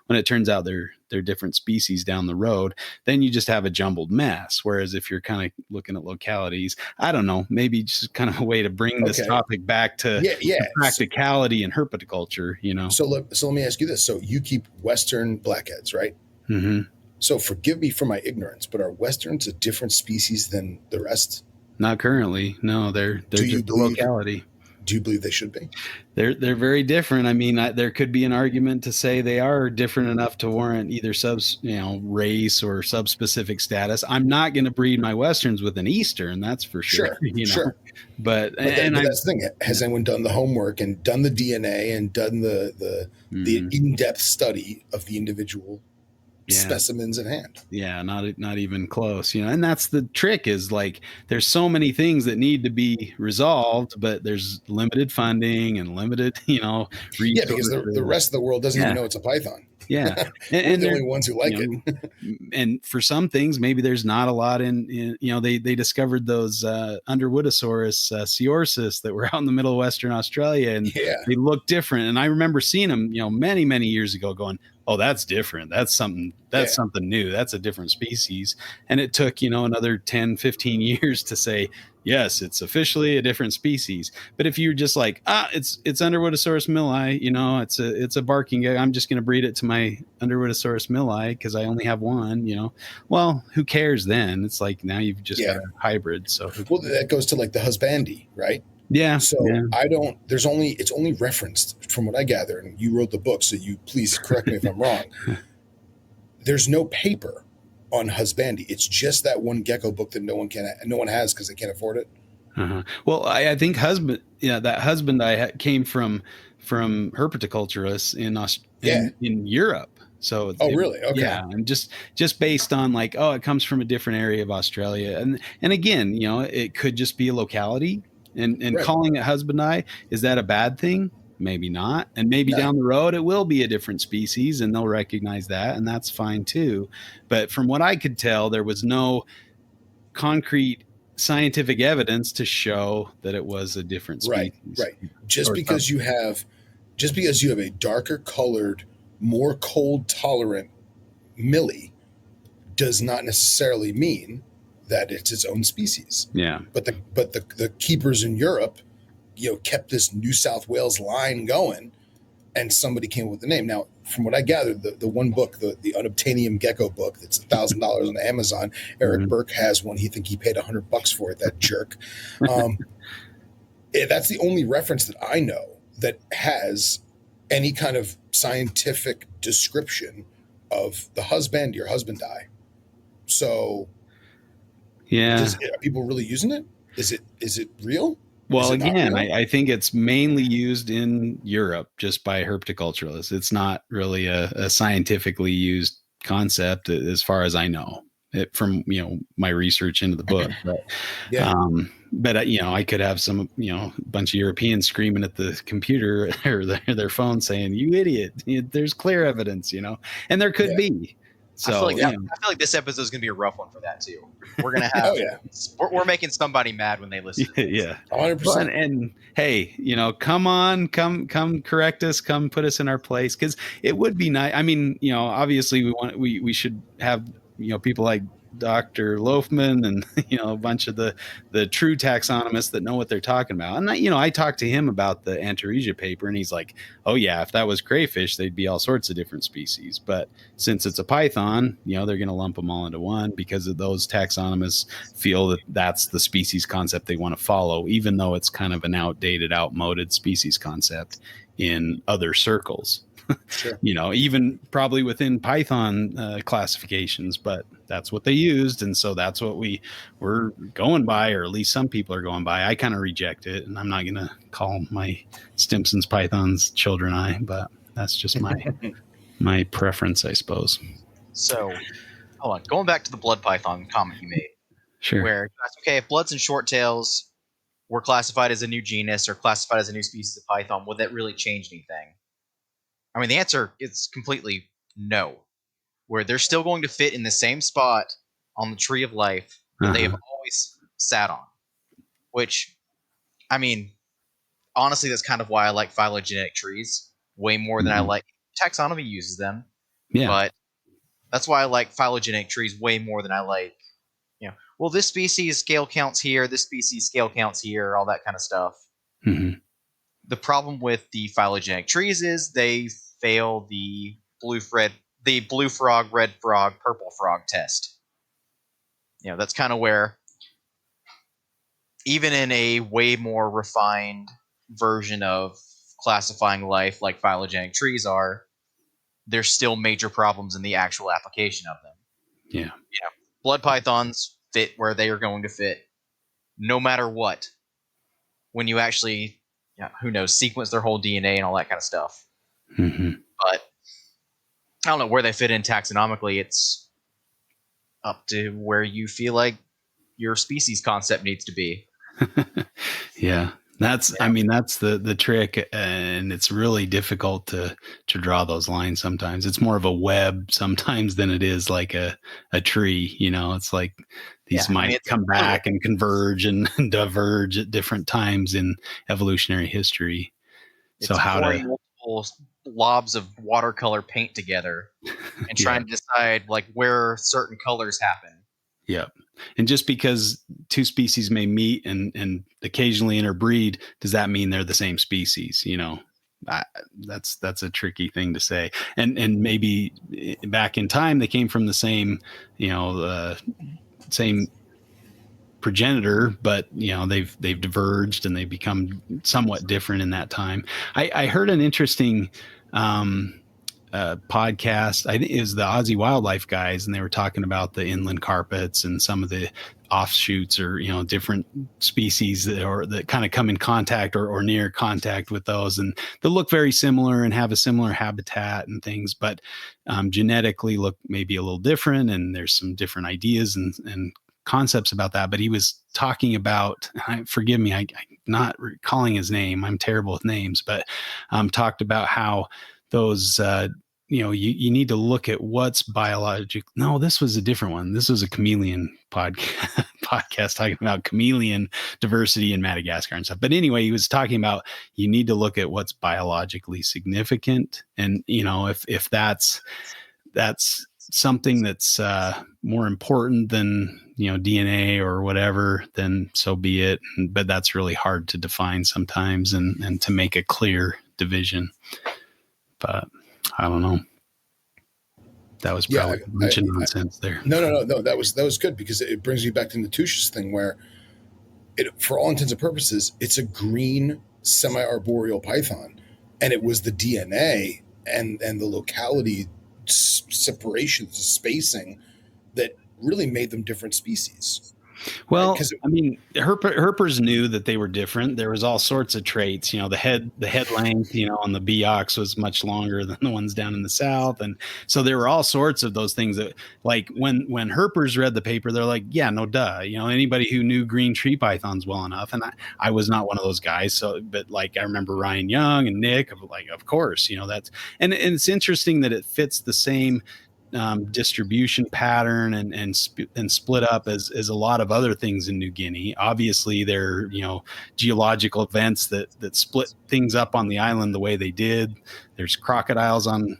when it turns out they're different species down the road, then you just have a jumbled mess. Whereas if you're kind of looking at localities, I don't know, maybe just kind of a way to bring this topic back to practicality and herpetoculture, So let me ask you this. So you keep Western blackheads, right? Mm-hmm. So forgive me for my ignorance, but are Westerns a different species than the rest? Not currently. No, they're just a locality. Do you believe they should be? They're very different. I mean, there could be an argument to say they are different enough to warrant either race or subspecific status. I'm not going to breed my Westerns with an Eastern, that's for sure. Sure. But that's the thing. Has anyone done the homework and done the DNA and done the in-depth study of the individual specimens at hand? Yeah, not even close. And that's the trick, is like there's so many things that need to be resolved, but there's limited funding and limited, resources. Yeah, because the rest of the world doesn't even know it's a python. Yeah, and the only ones who like it. And for some things, maybe there's not a lot in they discovered those Underwoodosaurus Seorsis that were out in the middle of Western Australia, and they look different. And I remember seeing them, many years ago, going, oh, that's different. That's something new. That's a different species. And it took, another 10, 15 years to say, yes, it's officially a different species. But if you're just like, it's Underwoodosaurus milli, it's a barking guy, I'm just going to breed it to my Underwoodosaurus milli because I only have one, well, who cares then? It's like, now you've just got a hybrid. So that goes to like the husbandi, right? Yeah. So it's only referenced from what I gather, and you wrote the book, so you please correct me if I'm wrong. There's no paper on husbandi. It's just that one gecko book that no one has because they can't afford it. Well, I think that husband came from herpetoculturists Yeah. in Europe. So Oh, really? Okay. yeah, and just based on like, oh, it comes from a different area of Australia, and again, it could just be a locality, and Right. calling it husband eye, is that a bad thing? Maybe not, and maybe No. down the road it will be a different species, and they'll recognize that, and that's fine too. But from what I could tell, there was no concrete scientific evidence to show that it was a different Right. species Right. Just or because you have, just because you have a darker colored, more cold tolerant millie does not necessarily mean that it's its own species. yeah. But the keepers in Europe, kept this New South Wales line going, and somebody came up with the name. Now, from what I gathered, the one book, the Unobtainium Gecko book, that's $1,000 on Amazon. Eric Mhm. Burke has one. He paid $100 for it. That jerk. Um, that's the only reference that I know that has any kind of scientific description of the husband, your husband die. So, Yeah. are people really using it? Is it real? Is Well, it not again, real? I think it's mainly used in Europe just by herpetoculturists. It's not really a scientifically used concept as far as I know. It from my research into the book, Yeah. I could have some bunch of Europeans screaming at the computer or their phone saying, "You idiot! There's clear evidence," and there could Yeah. be. So I feel like this episode is gonna be a rough one for that too. We're gonna Oh have yeah. we're making somebody mad when they listen to this. yeah. 100%. And hey, come on, come correct us, come put us in our place, because it would be nice. I mean, obviously we should have people like Dr. Loafman and a bunch of the true taxonomists that know what they're talking about. And I talked to him about the Antaresia paper, and he's like, "Oh yeah, if that was crayfish, they'd be all sorts of different species. But since it's a python, they're going to lump them all into one because of those taxonomists feel that that's the species concept they want to follow, even though it's kind of an outdated, outmoded species concept in other circles." Sure. Even probably within Python classifications, but that's what they used. And so that's what we're going by, or at least some people are going by. I kind of reject it, and I'm not going to call my Stimson's Pythons children eye, but that's just my preference, I suppose. So, hold on. Going back to the blood python comment you made, Sure. where okay, if bloods and short tails were classified as a new genus or classified as a new species of python, would that really change anything? I mean, the answer is completely no. Where they're still going to fit in the same spot on the tree of life that they have always sat on. Which, I mean, honestly, that's kind of why I like phylogenetic trees way more than I like taxonomy uses them. Yeah. But that's why I like phylogenetic trees way more than I like, well, this species scale counts here, this species scale counts here, all that kind of stuff. Mm-hmm. The problem with the phylogenetic trees is they fail the blue frog, red frog, purple frog test. That's kind of where, even in a way more refined version of classifying life like phylogenetic trees are, there's still major problems in the actual application of them. Yeah. Blood pythons fit where they are going to fit no matter what. When you actually, who knows, sequence their whole DNA and all that kind of stuff. Mm-hmm. But I don't know where they fit in taxonomically. It's up to where you feel like your species concept needs to be. Yeah. I mean, that's the trick, and it's really difficult to draw those lines sometimes. It's more of a web sometimes than it is like a tree. It's like these might come back and converge and diverge at different times in evolutionary history. So how to multiple blobs of watercolor paint together and trying to decide like where certain colors happen. Yeah. And just because two species may meet and occasionally interbreed, does that mean they're the same species? That's a tricky thing to say. And maybe back in time, they came from the same, same progenitor, but they've diverged and they've become somewhat different in that time. I heard an interesting podcast. I think it was the Aussie wildlife guys, and they were talking about the inland carpets and some of the offshoots, or different species that kind of come in contact or near contact with those, and they look very similar and have a similar habitat and things, but genetically look maybe a little different, and there's some different ideas and concepts about that. But he was talking about, forgive me, I'm not recalling his name, I'm terrible with names, but talked about how those you need to look at what's biological. No, this was a different one. This was a chameleon podcast talking about chameleon diversity in Madagascar and stuff. But anyway, he was talking about you need to look at what's biologically significant, and if that's something that's more important than DNA or whatever, then so be it. But that's really hard to define sometimes, and to make a clear division. But I don't know. That was probably a bunch of nonsense there. No. That was good, because it brings me back to Natush's thing, where for all intents and purposes, it's a green semi-arboreal python, and it was the DNA and the locality separations, the spacing, that really made them different species. Well, right? I mean, herpers knew that they were different. There was all sorts of traits. The head length, on the Beox was much longer than the ones down in the south, and so there were all sorts of those things that, like, when herpers read the paper, they're like, yeah, no duh. Anybody who knew green tree pythons well enough, and I was not one of those guys. So, but like I remember Ryan Young and Nick, of course, that's and it's interesting that it fits the same distribution pattern and split up as a lot of other things in New Guinea. Obviously, there are geological events that split things up on the island the way they did. There's crocodiles on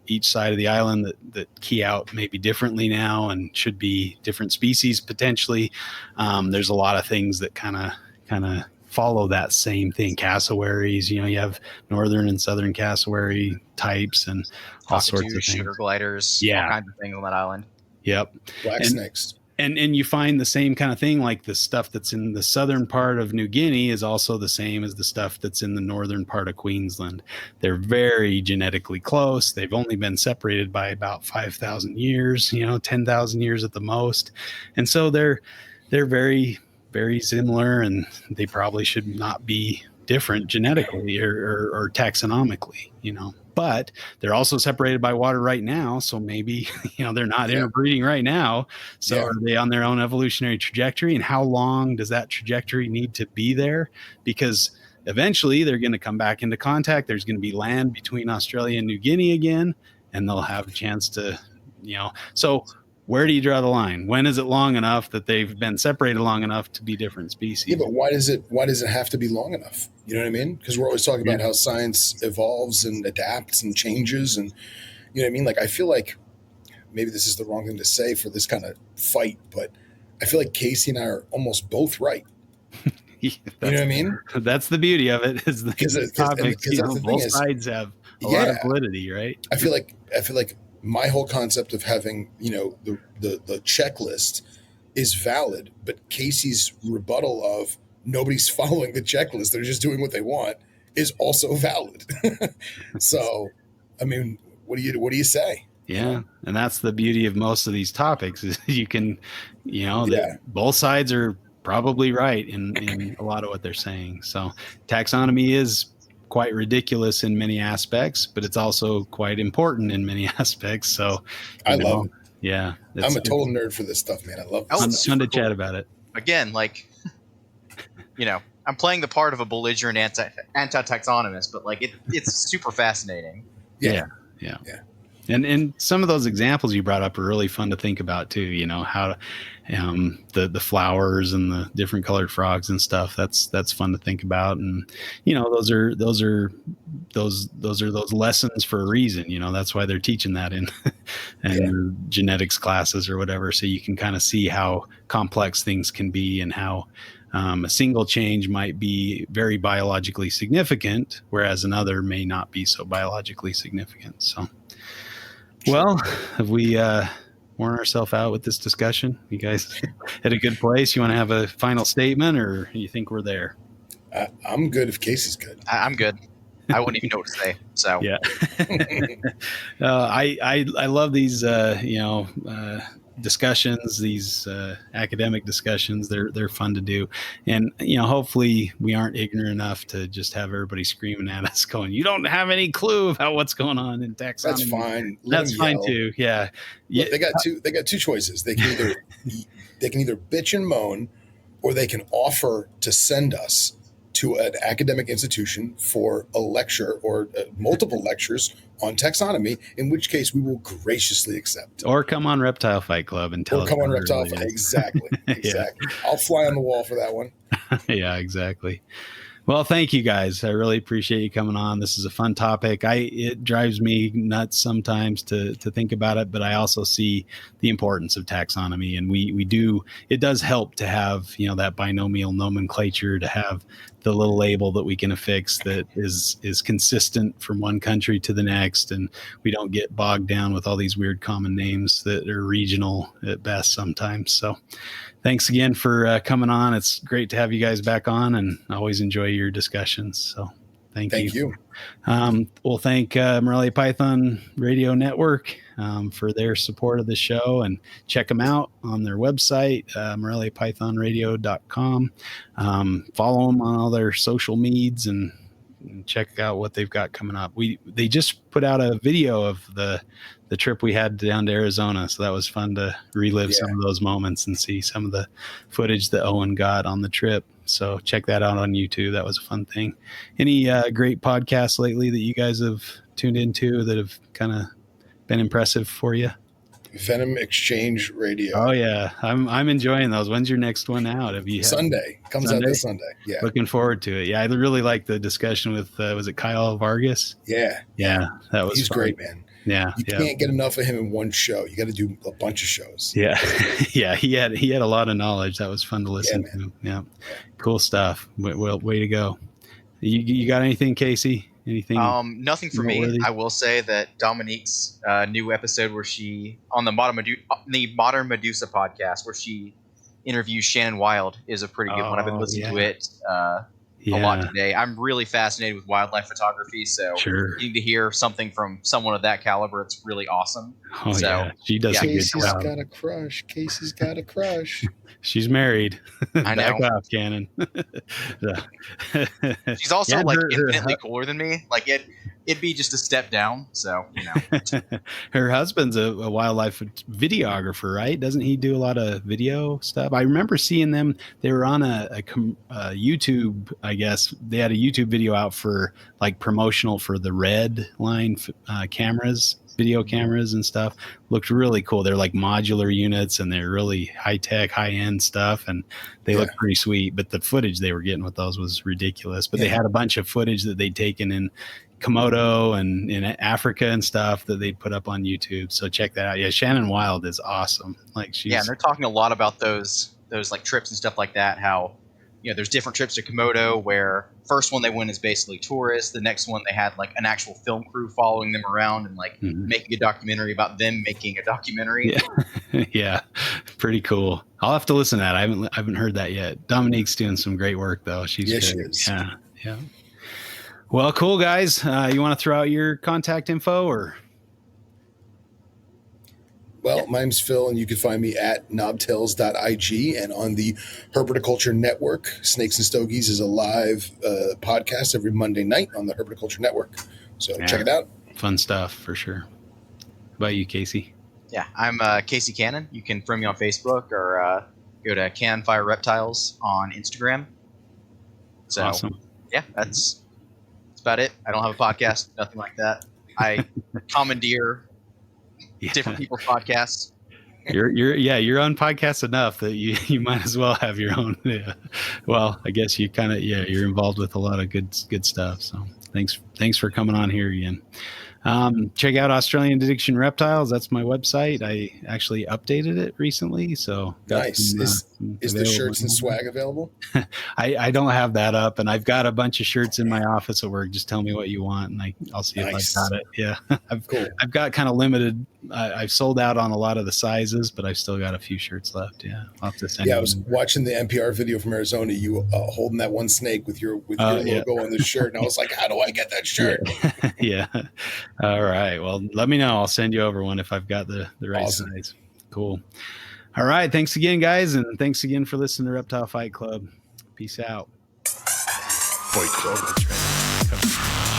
each side of the island that key out maybe differently now and should be different species potentially. There's a lot of things that kind of follow that same thing. Cassowaries, you have northern and southern cassowary types and all sorts of things. Sugar gliders, all kinds of things on that island. Yep. Black snakes. And you find the same kind of thing, like the stuff that's in the southern part of New Guinea is also the same as the stuff that's in the northern part of Queensland. They're very genetically close. They've only been separated by about 5,000 years, 10,000 years at the most. And so they're very, very similar, and they probably should not be different genetically or taxonomically, but they're also separated by water right now. So maybe, they're not interbreeding right now. So are they on their own evolutionary trajectory, and how long does that trajectory need to be there? Because eventually they're going to come back into contact. There's going to be land between Australia and New Guinea again, and they'll have a chance to, so where do you draw the line? When is it long enough that they've been separated long enough to be different species? Yeah, but why does it have to be long enough? You know what I mean? Because we're always talking about how science evolves and adapts and changes, and you know what I mean? Like, I feel like maybe this is the wrong thing to say for this kind of fight, but I feel like Casey and I are almost both right. You know what I mean? That's the beauty of it, is the topics. Both sides have a lot of validity, right? I feel like my whole concept of having, the checklist is valid, but Casey's rebuttal of nobody's following the checklist, they're just doing what they want, is also valid. So, I mean, what do you say? Yeah. And that's the beauty of most of these topics, is you can, both sides are probably right in a lot of what they're saying. So taxonomy is quite ridiculous in many aspects, but it's also quite important in many aspects. So I love it. Yeah. I'm a total nerd for this stuff, man. I love this. It's fun to chat about it. Again, like, I'm playing the part of a belligerent anti-taxonomist, but like it's super fascinating. Yeah. And some of those examples you brought up are really fun to think about too. How the flowers and the different colored frogs and stuff. That's fun to think about. And those are those lessons for a reason. That's why they're teaching that in genetics classes or whatever. So you can kind of see how complex things can be, and how a single change might be very biologically significant, whereas another may not be so biologically significant. So. Well, have we worn ourselves out with this discussion? You guys at a good place? You want to have a final statement, or you think we're there? I'm good if Casey's good. I'm good. I wouldn't even know what to say. So Yeah. I love these, discussions, these academic discussions. They're fun to do, and hopefully we aren't ignorant enough to just have everybody screaming at us, going, "You don't have any clue about what's going on in taxonomy." That's fine. Let That's them fine yell. too. Yeah. Look, they got two choices. They can either bitch and moan, or they can offer to send us to an academic institution for a lecture or multiple lectures on taxonomy, in which case we will graciously accept. Or come on Reptile Fight Club and tell Or us. come on how it Reptile really Fight. is. Exactly. Yeah. Exactly. I'll fly on the wall for that one. Yeah, exactly. Well, thank you guys. I really appreciate you coming on. This is a fun topic. It drives me nuts sometimes to think about it, but I also see the importance of taxonomy, and it does help to have, that binomial nomenclature, to have the little label that we can affix that is consistent from one country to the next, and we don't get bogged down with all these weird common names that are regional at best sometimes. So thanks again for coming on. It's great to have you guys back on, and I always enjoy your discussions. So thank you. We'll thank Morelia Python Radio Network for their support of the show, and check them out on their website, moreliapythonradio.com. Follow them on all their social medias and check out what they've got coming up. They just put out a video of the trip we had down to Arizona, so that was fun to relive some of those moments and see some of the footage that Owen got on the trip. So check that out on YouTube. That was a fun thing. Any great podcasts lately that you guys have tuned into that have kind of been impressive for you? Venom Exchange Radio. Oh yeah, I'm enjoying those. When's your next one out? Have you Sunday comes out this Sunday? Yeah, looking forward to it. Yeah, I really like the discussion with was it Kyle Vargas? Yeah, that was he's fun. great, man. Yeah, you can't get enough of him in one show. You got to do a bunch of shows. Yeah, yeah, he had a lot of knowledge. That was fun to listen to. Yeah, cool stuff. Well, way to go. You got anything, Casey? Anything? Nothing for me. I will say that Dominique's new episode where she on the Modern Medusa podcast, where she interviews Shannon Wild, is a pretty good one. I've been listening to it a lot today. I'm really fascinated with wildlife photography, so getting to hear something from someone of that caliber, it's really awesome. She does a good job. Casey's got a crush. She's married. I know. Back off, Cannon. She's also infinitely cooler than me. Like it'd be just a step down. So her husband's a wildlife videographer, right? Doesn't he do a lot of video stuff? I remember seeing them. They were on a YouTube. I guess they had a YouTube video out for like promotional for the Red line cameras. Video cameras and stuff looked really cool. They're like modular units and they're really high-tech, high-end stuff, and they look pretty sweet. But the footage they were getting with those was ridiculous. But they had a bunch of footage that they'd taken in Komodo and in Africa and stuff that they'd put up on YouTube. So check that out. Yeah, Shannon Wild is awesome. Like she's and they're talking a lot about those like trips and stuff like that. How there's different trips to Komodo where first one they went is basically tourists. The next one they had like an actual film crew following them around and like making a documentary about them making a documentary. Yeah, pretty cool. I'll have to listen to that. I haven't heard that yet. Dominique's doing some great work though. She's she is. Yeah. Well, cool guys. You want to throw out your contact info or? Well, my name's Phil, and you can find me at knobtails.ig and on the Herpetoculture Network. Snakes and Stogies is a live podcast every Monday night on the Herpetoculture Network. So check it out. Fun stuff for sure. How about you, Casey? Yeah, I'm Casey Cannon. You can friend me on Facebook or go to Cannon Fire Reptiles on Instagram. So, awesome. Yeah, that's about it. I don't have a podcast, nothing like that. I commandeer different people's podcasts. You're on podcasts enough that you might as well have your own. Yeah. Well, I guess you kind of you're involved with a lot of good stuff. So thanks for coming on here again. Check out Australian Addiction Reptiles. That's my website. I actually updated it recently. So nice. Is the shirts and swag available? I don't have that up, and I've got a bunch of shirts in my office at work. Just tell me what you want, and I'll see if I've got it. Yeah, I've got kind of limited. I've sold out on a lot of the sizes, but I've still got a few shirts left. Yeah, I'll have to send. Yeah, I was watching the NPR video from Arizona. You holding that one snake with your logo on the shirt, and I was like, "How do I get that shirt?" Yeah. All right. Well, let me know. I'll send you over one if I've got the right size. Cool. All right. Thanks again, guys. And thanks again for listening to Reptile Fight Club. Peace out. Fight Club. That's right.